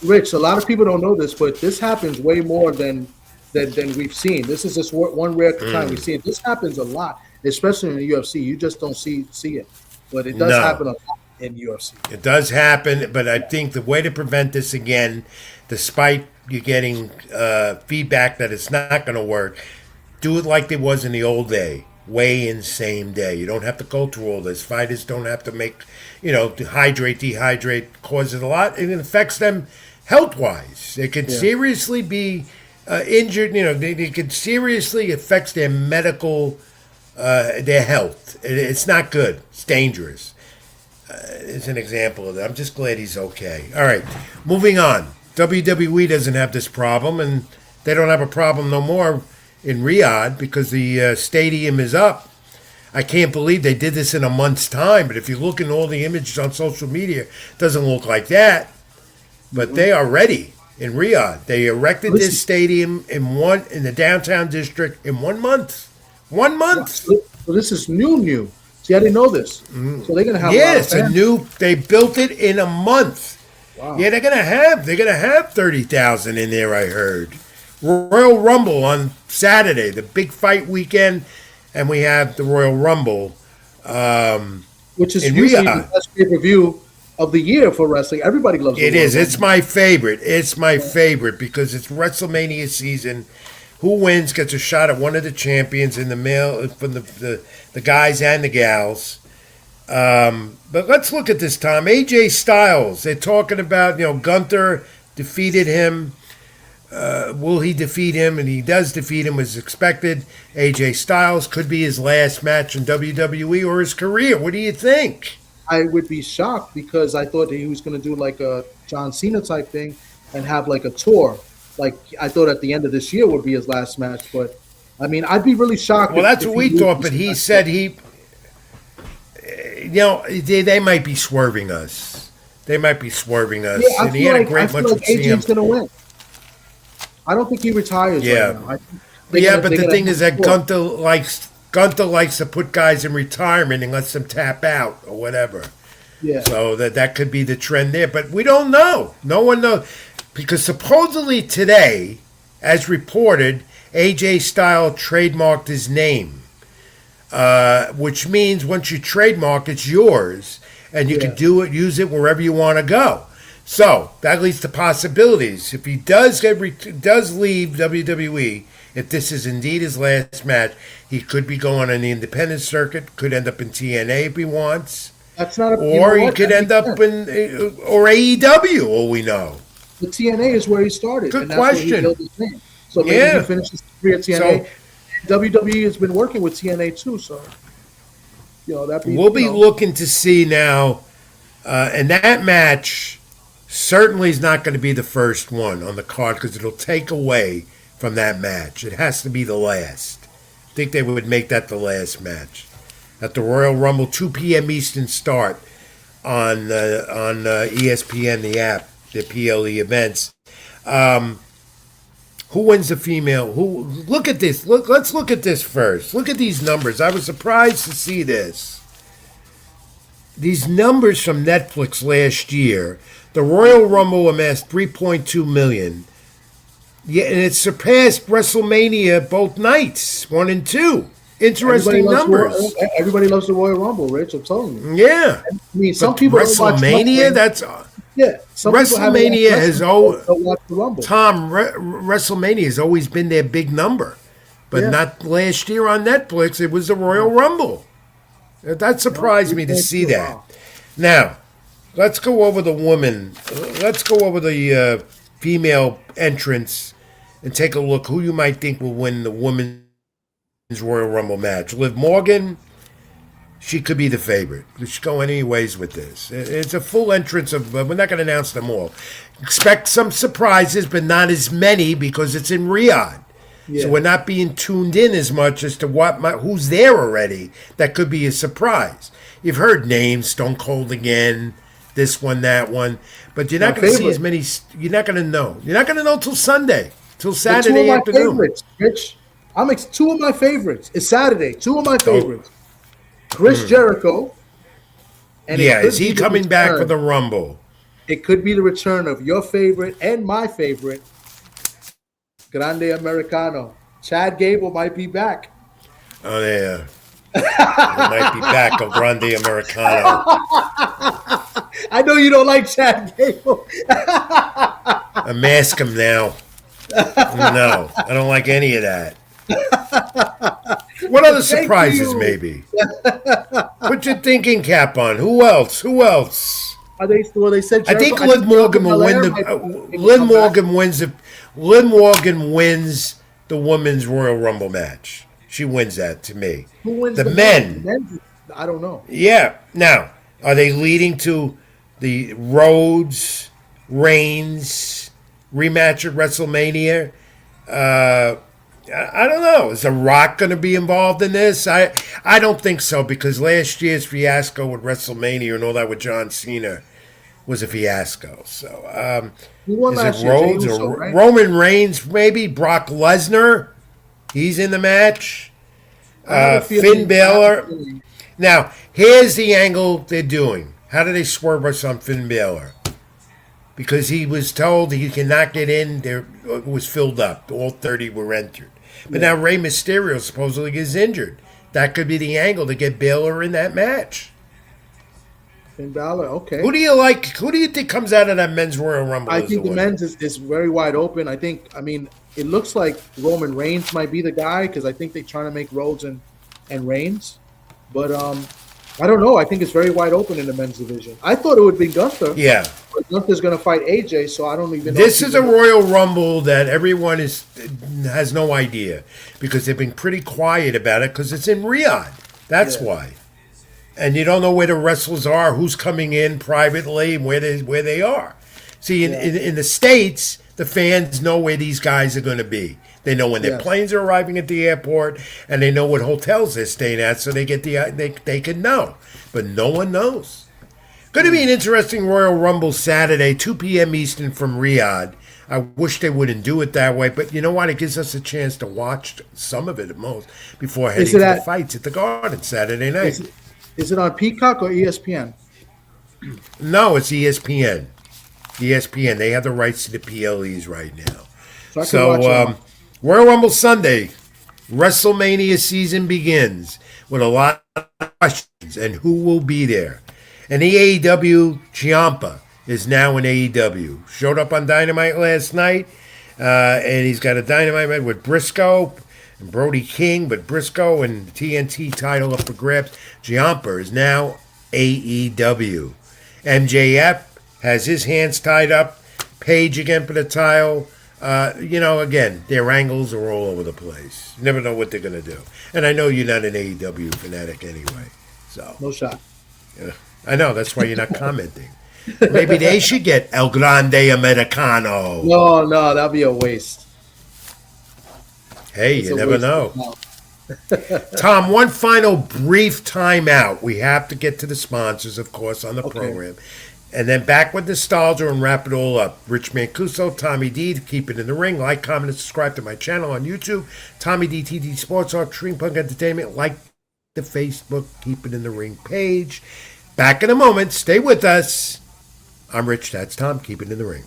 Rich, a lot of people don't know this, but this happens way more than we've seen. This is just one rare time we see it. This happens a lot, especially in the UFC. You just don't see it, but it does happen a lot in UFC. It does happen, but I think the way to prevent this again, despite you getting feedback that it's not going to work, do it like it was in the old day. Weigh in same day. You don't have to go through all this. Fighters don't have to make, dehydrate, causes a lot. It affects them health-wise. They could seriously be injured. They could seriously affects their medical, their health. It's not good. It's dangerous. It's an example of that. I'm just glad he's okay. All right, moving on. WWE doesn't have this problem, and they don't have a problem no more in Riyadh because the stadium is up. I can't believe they did this in a month's time, but if you look in all the images on social media, it doesn't look like that. But they are ready in Riyadh. They erected this stadium in the downtown district in 1 month. 1 month. So this is new. See, I didn't know this. So they're gonna have Yes, a lot of fans. they built it in a month. Wow. Yeah, they're gonna have 30,000 in there. I heard. Royal Rumble on Saturday, the big fight weekend, and we have the Royal Rumble. Which is in usually Riyadh. the best pay-per-view of the year for wrestling. Everybody loves It the is. Royal It's Rumble. my favorite. It's my favorite because it's WrestleMania season. Who wins gets a shot at one of the champions in the male from the guys and the gals. But let's look at this, Tom. AJ Styles. They're talking about, Gunther defeated him. Will he defeat him? And he does defeat him as expected. AJ Styles could be his last match in WWE or his career. What do you think? I would be shocked because I thought that he was going to do like a John Cena type thing and have like a tour. Like I thought at the end of this year would be his last match. But I mean, I'd be really shocked. Well, that's what we thought, but he said they might be swerving us. They might be swerving us. Yeah, And he had a great match with AJ's CM. going to win. I don't think he retires Yeah. right now. I think they're Yeah, gonna- but they're the gonna thing have is that a tour. Gunther likes to put guys in retirement and lets them tap out or whatever. Yeah. So that could be the trend there, but we don't know. No one knows because supposedly today, as reported, AJ Styles trademarked his name, which means once you trademark, it's yours, and you can use it wherever you want to go. So that leads to possibilities. If he does leave WWE, if this is indeed his last match, he could be going on the independent circuit. Could end up in TNA if he wants. That's not a. Or he could end up in or AEW, all we know. The TNA is where he started. Good and that's where question. he built his name. So maybe Yeah. he finished his career at TNA. WWE has been working with TNA too, so that We'll be looking to see now, and that match certainly is not going to be the first one on the card because it'll take away from that match. It has to be the last. I think they would make that the last match at the Royal Rumble, 2 p.m. Eastern start on ESPN, the app, the PLE events. Who wins the female? Look at this. Let's look at this first. Look at these numbers. I was surprised to see this. These numbers from Netflix last year. The Royal Rumble amassed 3.2 million. Yeah, and it surpassed WrestleMania both nights, 1 and 2. Interesting numbers. Everybody loves the Royal Rumble, Rich. I'm telling you. Yeah. I mean, some people don't watch WrestleMania. That's some people haven't WrestleMania watched has wrestling, always don't watch the Rumble. Tom. WrestleMania has always been their big number, but not last year on Netflix. It was the Royal Rumble. That surprised me to see that. Wow. Now, let's go over the woman. Let's go over the female entrants and take a look who you might think will win the women's Royal Rumble match. Liv Morgan, she could be the favorite. She could go any ways with this. It's a full entrance of. We're not going to announce them all. Expect some surprises, but not as many because it's in Riyadh. Yeah. So we're not being tuned in as much as to who's there already. That could be a surprise. You've heard names, Stone Cold again, this one, that one, but you're not going to see as many. You're not going to know. You're not going to know till Sunday, till Saturday afternoon. Favorites, Rich. Two of my favorites. It's Saturday. Two of my favorites. Chris Jericho. And is he coming back for the Rumble? It could be the return of your favorite and my favorite, Grande Americano. Chad Gable might be back. Oh, yeah. He might be back, a Grande Americano. I know you don't like Chad Gable. Mask him now. No, I don't like any of that. What other surprises, maybe? Put your thinking cap on. Who else? They said Jericho, I think Liv Morgan will win Liv Morgan wins the women's Royal Rumble match. She wins that to me. Who wins the men? I don't know. Yeah. Now, are they leading to the Rhodes Reigns rematch at WrestleMania? I don't know. Is The Rock going to be involved in this? I don't think so because last year's fiasco with WrestleMania and all that with John Cena was a fiasco. So, Who won is last it year? Rhodes Jey or Uso, right? Roman Reigns? Maybe Brock Lesnar. He's in the match. I have a Finn feeling. I have a Balor. feeling. Now, here's the angle they're doing. How do they swerve us on Finn Balor? Because he was told he cannot get in. There, it was filled up. All 30 were entered. But now Rey Mysterio supposedly is injured. That could be the angle to get Balor in that match. Finn Balor, okay. Who do you like? Who do you think comes out of that men's Royal Rumble? I as think the winner? men's is very wide open. I mean, it looks like Roman Reigns might be the guy because I think they're trying to make Rhodes and Reigns. But I don't know. I think it's very wide open in the men's division. I thought it would be Gunther. Yeah. But Gunther's going to fight AJ, so I don't even know. This is a Royal Rumble that everyone has no idea because they've been pretty quiet about it because it's in Riyadh. That's why. And you don't know where the wrestlers are, who's coming in privately, and where they are. See, in the States, the fans know where these guys are going to be. They know when their planes are arriving at the airport, and they know what hotels they're staying at, so they get they can know. But no one knows. Going to be an interesting Royal Rumble Saturday, 2 p.m. Eastern from Riyadh. I wish they wouldn't do it that way, but you know what? It gives us a chance to watch some of it at most before heading to the fights at the Garden Saturday night. Is it on Peacock or ESPN? No, it's ESPN. ESPN. They have the rights to the PLEs right now. So Royal Rumble Sunday, WrestleMania season begins with a lot of questions and who will be there. And the AEW Ciampa is now in AEW. Showed up on Dynamite last night, and he's got a Dynamite match with Briscoe and Brody King, but Briscoe and the TNT title up for grabs. Ciampa is now AEW. MJF has his hands tied up. Page again for the title. Again, their angles are all over the place. You never know what they're going to do. And I know you're not an AEW fanatic anyway. So No shot. Yeah. I know, that's why you're not commenting. Maybe they should get El Grande Americano. No, that'd be a waste. Hey, you never know. Tom, one final brief timeout. We have to get to the sponsors, of course, on the program. And then back with nostalgia and wrap it all up. Rich Mancuso, Tommy D, to Keep It in the Ring. Like, comment, and subscribe to my channel on YouTube. Tommy D, TD Sports Talk, Dream Punk Entertainment. Like the Facebook Keep It in the Ring page. Back in a moment. Stay with us. I'm Rich. That's Tom. Keep It in the Ring.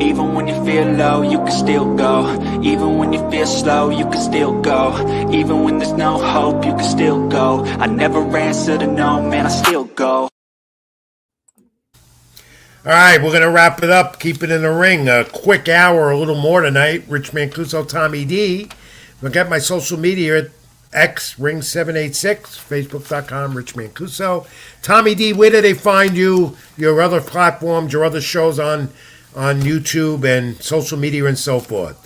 Even when you feel low, you can still go. Even when you feel slow, you can still go. Even when there's no hope, you can still go. I never answer to no, man, I still go. All right, we're going to wrap it up. Keep It in the Ring. A quick hour, a little more tonight. Rich Mancuso, Tommy D. Look at my social media at X Ring 786, Facebook.com, Rich Mancuso. Tommy D, where do they find you? Your other platforms, your other shows on YouTube and social media and so forth?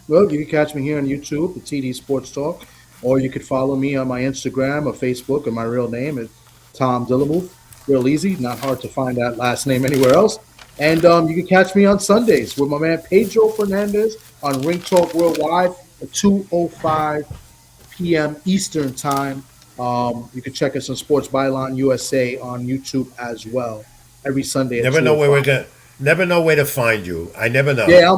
Well, you can catch me here on YouTube, the TD Sports Talk, or you could follow me on my Instagram or Facebook, and my real name is Tom Dillamuth. Real easy, not hard to find that last name anywhere else. And you can catch me on Sundays with my man Pedro Fernandez on Ring Talk Worldwide at 2:05 p.m. Eastern Time. You can check us on Sports Byline USA on YouTube as well every Sunday. Never know where we're going. Never know where to find you. I never know. Yeah,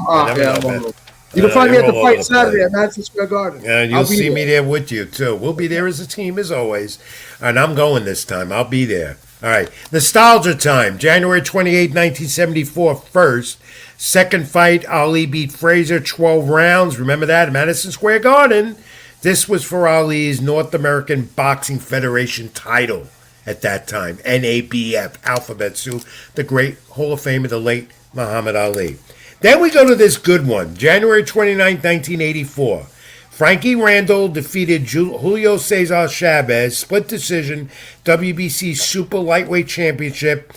you can find me at the fight Saturday at Madison Square Garden. And you'll see me there with you, too. We'll be there as a team, as always. And I'm going this time. I'll be there. All right. Nostalgia time. January 28, 1974, first. Second fight, Ali beat Frazier 12 rounds. Remember that? Madison Square Garden. This was for Ali's North American Boxing Federation title at that time. NABF, Alphabet Soup, the great Hall of Famer, the late Muhammad Ali. Then we go to this good one. January 29, 1984. Frankie Randall defeated Julio Cesar Chavez, split decision, WBC Super Lightweight Championship.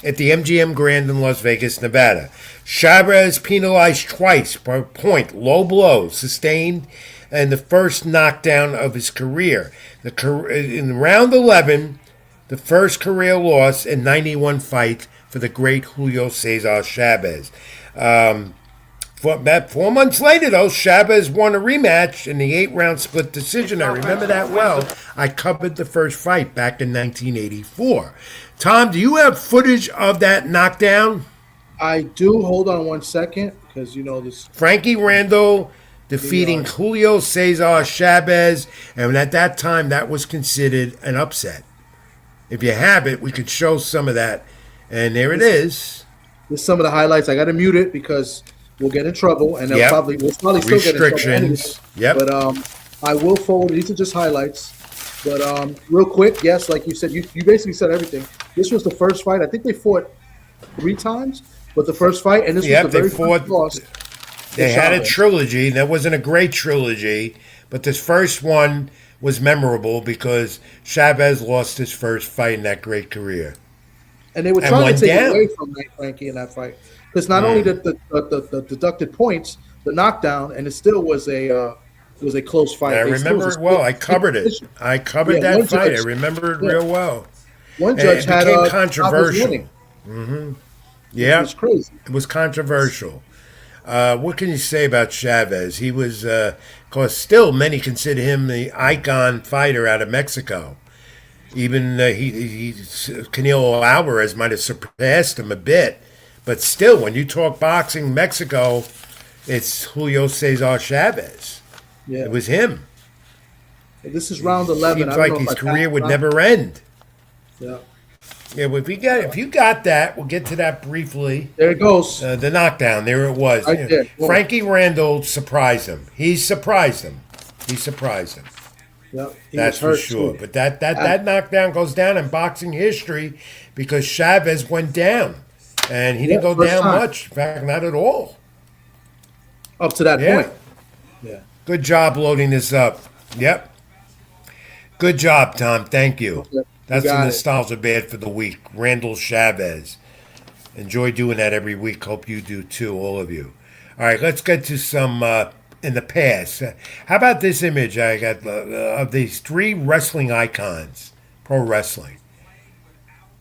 at the MGM Grand in Las Vegas, Nevada. Chavez penalized twice per point, low blow sustained, and the first knockdown of his career. In round 11, the first career loss in 91 fights for the great Julio Cesar Chavez. 4 months later, though, Chavez won a rematch in the 8-round split decision. I remember that well. I covered the first fight back in 1984. Tom, do you have footage of that knockdown? I do. Hold on 1 second, because this. Frankie Randall defeating Julio Cesar Chavez, and at that time, that was considered an upset. If you have it, we could show some of that. And there it is. This is some of the highlights. I got to mute it because we'll get in trouble, and we'll probably still get in trouble. Restrictions. Yep. But I will forward. These are just highlights. But real quick, yes, like you said, you basically said everything. This was the first fight. I think they fought 3 times, but the first fight, and this was the very first loss. They had a trilogy. That wasn't a great trilogy, but this first one was memorable because Chavez lost his first fight in that great career. And they were trying to take away from Frankie in that fight. Because not only the deducted points, the knockdown, and it still was a close fight. I remember it well. I covered it. I covered that fight. I remember it real well. One judge had became controversial. Yeah, it was crazy. It was controversial. What can you say about Chavez? He was, of course, still many consider him the icon fighter out of Mexico. Even Canelo Alvarez might have surpassed him a bit. But still, when you talk boxing Mexico, it's Julio Cesar Chavez. Yeah. It was him. This is round 11. Seems like his career would never end. Yeah. Yeah, well, if you got that, we'll get to that briefly. There it goes. The knockdown, there it was. Right there. Frankie Randall surprised him. He surprised him. Yeah, that's for sure. Too. But that knockdown goes down in boxing history because Chavez went down. And he didn't go down much. In fact, not at all. Up to that point. Yeah. Good job loading this up. Yep. Good job, Tom. Thank you. Okay. That's the nostalgia bad for the week. Randall Chavez. Enjoy doing that every week. Hope you do too, all of you. All right, let's get to some in the past. How about this image I got of these 3 wrestling icons, pro wrestling?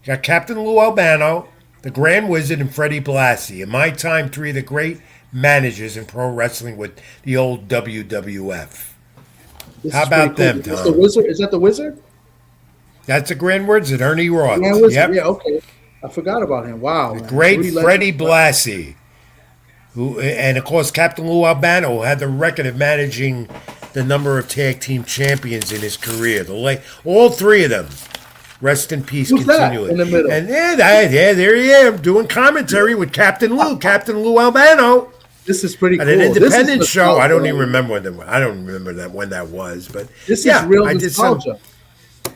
You got Captain Lou Albano, the Grand Wizard, and Freddie Blassie. In my time, 3 of the great managers in pro wrestling with the old WWF. How about them, Tom? The Wizard? Is that the Wizard? That's the Grand Wizard, Ernie Roth. Grand Wizard, yep. Yeah, okay. I forgot about him. Wow. The great Freddie Blassie. And, of course, Captain Lou Albano had the record of managing the number of tag team champions in his career. All 3 of them. Rest in peace, continually. In the middle? And there he is. I'm doing commentary with Captain Lou Albano. This is pretty cool. At an independent show. I don't even remember when that was. But this is real nostalgia.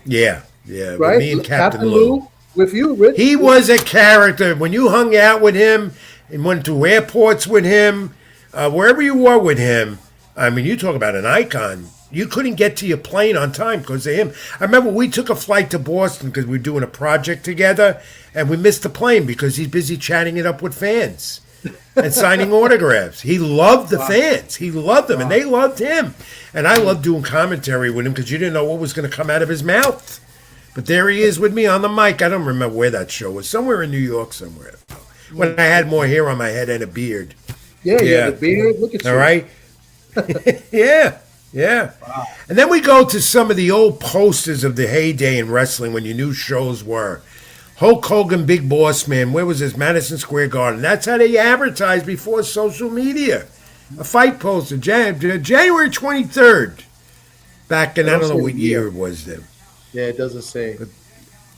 Yeah. Right? With me and Captain Lou. With you, Rich. He was a character. When you hung out with him and went to airports with him, wherever you were with him, I mean, you talk about an icon. You couldn't get to your plane on time because of him. I remember we took a flight to Boston because we were doing a project together, and we missed the plane because he's busy chatting it up with fans and signing autographs. He loved the fans. He loved them, and they loved him. And I loved doing commentary with him because you didn't know what was going to come out of his mouth. But there he is with me on the mic. I don't remember where that show was. Somewhere in New York somewhere. When I had more hair on my head and a beard. Yeah, the beard. Look at you. All right? Yeah. Wow. And then we go to some of the old posters of the heyday in wrestling when your new shows were. Hulk Hogan, Big Boss Man. Where was this? Madison Square Garden. That's how they advertised before social media. A fight poster, January 23rd. Back in, I don't know what year it was then. Yeah, it doesn't say. But,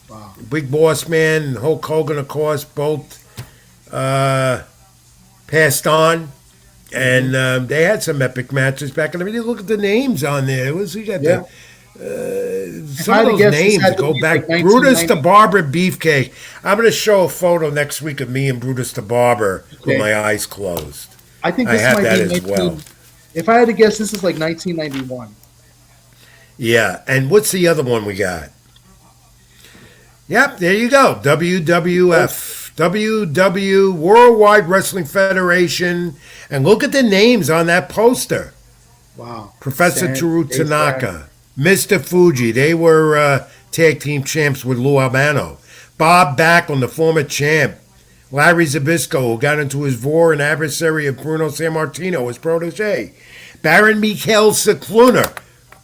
wow. Big Boss Man and Hulk Hogan, of course, both passed on. And they had some epic matches back in the day. Look at the names on there. You got some of those names go back. Like Brutus the Barber Beefcake. I'm going to show a photo next week of me and Brutus the Barber with my eyes closed. I think this might be as well. If I had to guess, this is like 1991. Yeah, and what's the other one we got? Yep, there you go. WWF. WW Worldwide Wrestling Federation, and look at the names on that poster. Wow. Professor San- Toru Dave Tanaka, Mr. Fuji, they were tag team champs with Lou Albano. Bob Backlund, the former champ. Larry Zbyszko, who got into his war and adversary of Bruno Sammartino, his protege. Baron Mikhail Cicluna,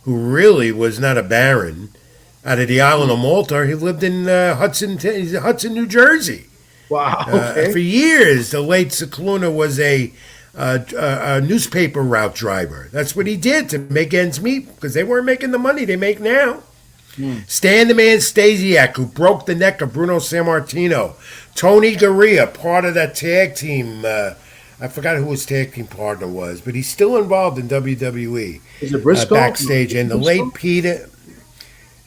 who really was not a baron, out of the island of Malta. He lived in Hudson, New Jersey. Wow. Okay. For years, the late Cicluna was a newspaper route driver. That's what he did to make ends meet, because they weren't making the money they make now. Stan the Man Stasiak, who broke the neck of Bruno Sammartino. Tony Garea, part of that tag team. I forgot who his tag team partner was, but he's still involved in WWE. Is it Briscoe? Backstage. And the Briscoe? late Peter...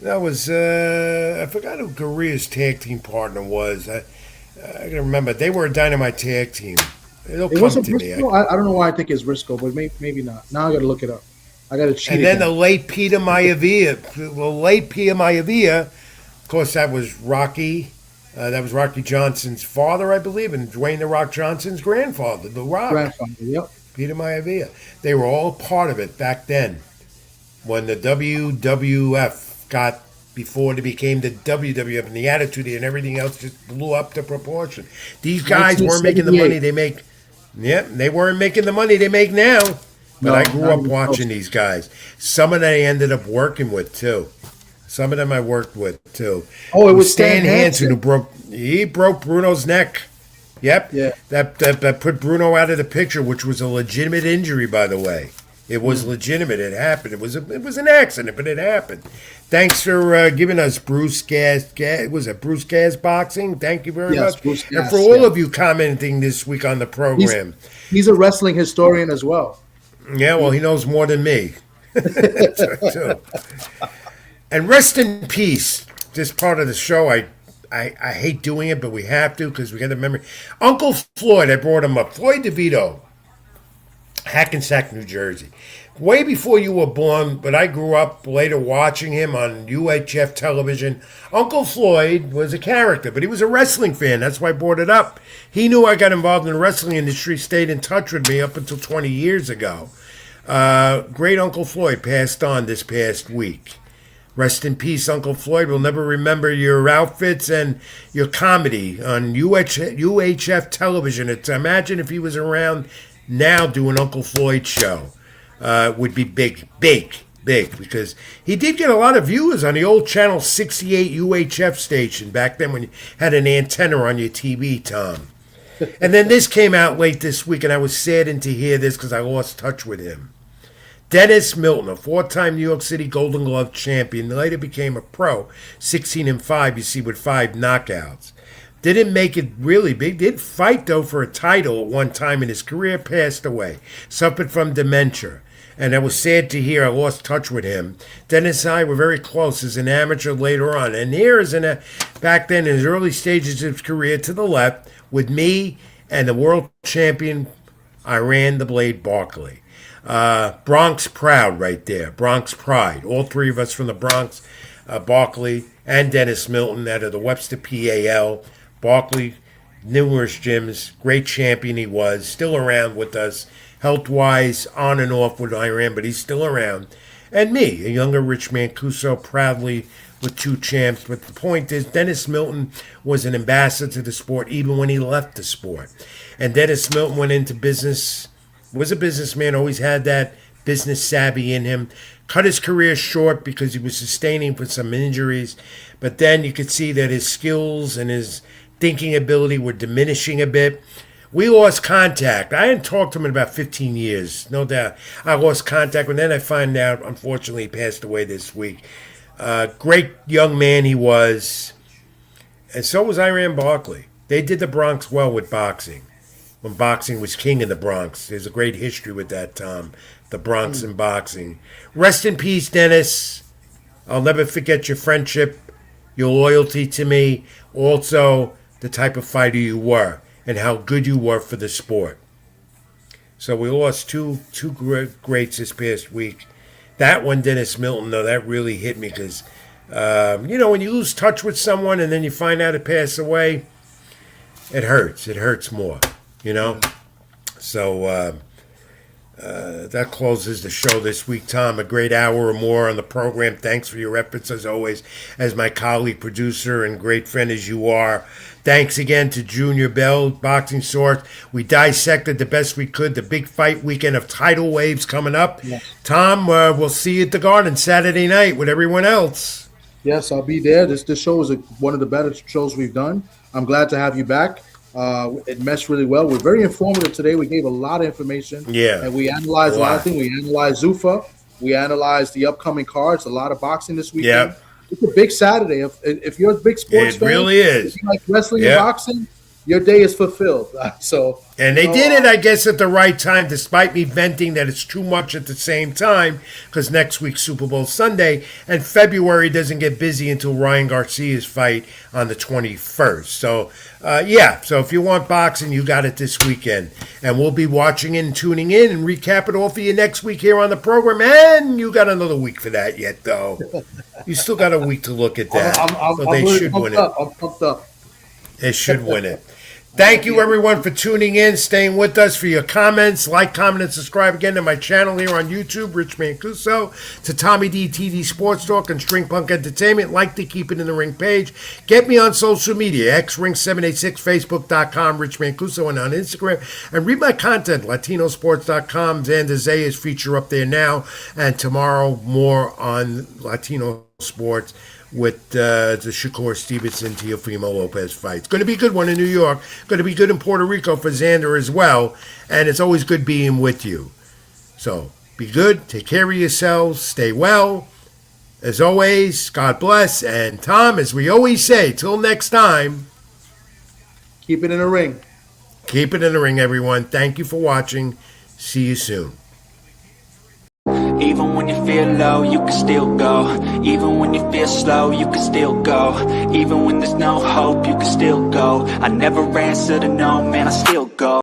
That was... I forgot who Garea's tag team partner was. I can remember. They were a Dynamite tag team. It'll It come wasn't to me. Briscoe. I don't know why I think it's Briscoe, but maybe not. Now I got to look it up. I got to cheat. And then again. the late Peter Maivia. Well, late Peter Maivia, of course, that was Rocky. That was Rocky Johnson's father, I believe, and Dwayne The Rock Johnson's grandfather, The Rock. grandfather. Yep. Peter Maivia. They were all part of it back then when the WWF got, before they became the WWF, and the Attitude and everything else just blew up to proportion. These guys weren't making the money they make. Yep, they weren't making the money they make now. But No, I grew not up even watching close. these guys. Some of them I ended up working with too. Some of them I worked with too. Oh, it was Stan Hansen Hansen. He broke Bruno's neck. Yep. Yeah. That put Bruno out of the picture, which was a legitimate injury, by the way. It was legitimate. It happened. It was an accident, but it happened. Thanks for giving us Bruce Gas. Was it Bruce Gas Boxing? Thank you very Yes, much. Bruce And Gas, for all yeah. of you commenting this week on the program. He's a wrestling historian as well. Yeah, well, he knows more than me. Too. And rest in peace. This part of the show, I hate doing it, but we have to because we got to remember. Uncle Floyd, I brought him up. Floyd DeVito, Hackensack, New Jersey. Way before you were born, but I grew up later watching him on UHF television. Uncle Floyd was a character, but he was a wrestling fan. That's why I brought it up. He knew I got involved in the wrestling industry, stayed in touch with me up until 20 years ago. Great Uncle Floyd passed on this past week. Rest in peace, Uncle Floyd. We'll never remember your outfits and your comedy on UHF television. Imagine if he was around now doing Uncle Floyd's show. Would be big, because he did get a lot of viewers on the old Channel 68 UHF station back then when you had an antenna on your TV, Tom. And then this came out late this week, and I was saddened to hear this because I lost touch with him. Dennis Milton, a four-time New York City Golden Glove champion, later became a pro, 16-5, you see, with 5 knockouts. Didn't make it really big. Did fight, though, for a title at one time in his career, passed away. Suffered from dementia. And I was sad to hear I lost touch with him. Dennis and I were very close as an amateur later on. And here is back then in his early stages of his career to the left with me and the world champion, Iran the Blade Barkley. Bronx Proud right there. Bronx Pride. All three of us from the Bronx. Barkley and Dennis Milton out of the Webster PAL. Barkley, numerous gyms. Great champion he was. Still around with us. Health-wise, on and off with Iran, but he's still around. And me, a younger Rich Mancuso, proudly with 2 champs. But the point is, Dennis Milton was an ambassador to the sport even when he left the sport. And Dennis Milton went into business, was a businessman, always had that business savvy in him. Cut his career short because he was sustaining for some injuries. But then you could see that his skills and his thinking ability were diminishing a bit. We lost contact. I hadn't talked to him in about 15 years, no doubt. I lost contact, and then I find out, unfortunately, he passed away this week. Great young man he was, and so was Iran Barkley. They did the Bronx well with boxing, when boxing was king in the Bronx. There's a great history with that, Tom, the Bronx and boxing. Rest in peace, Dennis. I'll never forget your friendship, your loyalty to me, also the type of fighter you were, and how good you were for the sport. So we lost two greats this past week. That one, Dennis Milton, though, that really hit me because, when you lose touch with someone and then you find out it passed away, it hurts. It hurts more, you know? So that closes the show this week, Tom. A great hour or more on the program. Thanks for your efforts, as always, as my colleague, producer, and great friend as you are. Thanks again to Junior Bell, Boxing Source. We dissected the best we could. The big fight weekend of tidal waves coming up. Yes. Tom, we'll see you at the Garden Saturday night with everyone else. Yes, I'll be there. This show is one of the better shows we've done. I'm glad to have you back. It meshed really well. We're very informative today. We gave a lot of information. Yeah. And we analyzed a lot of things. We analyzed Zuffa. We analyzed the upcoming cards. A lot of boxing this weekend. Yep. It's a big Saturday. If you're a big sports fan, it really is. If you like wrestling and boxing, your day is fulfilled. And they did it, I guess, at the right time, despite me venting that it's too much at the same time, because next week's Super Bowl Sunday, and February doesn't get busy until Ryan Garcia's fight on the 21st. So, so if you want boxing, you got it this weekend. And we'll be watching and tuning in and recap it all for you next week here on the program. And you got another week for that yet, though. You still got a week to look at that. I'm should win it. I'm pumped up. They should win it. Thank you, everyone, for tuning in, staying with us, for your comments. Like, comment, and subscribe again to my channel here on YouTube, Rich Mancuso, to Tommy D, TD Sports Talk, and String Punk Entertainment. Like the Keep It in the Ring page. Get me on social media, xring786, facebook.com, Rich Mancuso, and on Instagram. And read my content, latinosports.com. Xanderzayas feature up there now. And tomorrow, more on Latino Sports with the shakurstevenson Teofimolopez fight. It's going to be a good one in New York. Going to be good in Puerto Rico for Xander as well. And it's always good being with you. So be good. Take care of yourselves. Stay well. As always, God bless. And Tom, as we always say, till next time, keep it in the ring. Keep it in the ring, everyone. Thank you for watching. See you soon. Even when you feel low, you can still go. Even when you feel slow, you can still go. Even when there's no hope, you can still go. I never answer to no, man, I still go.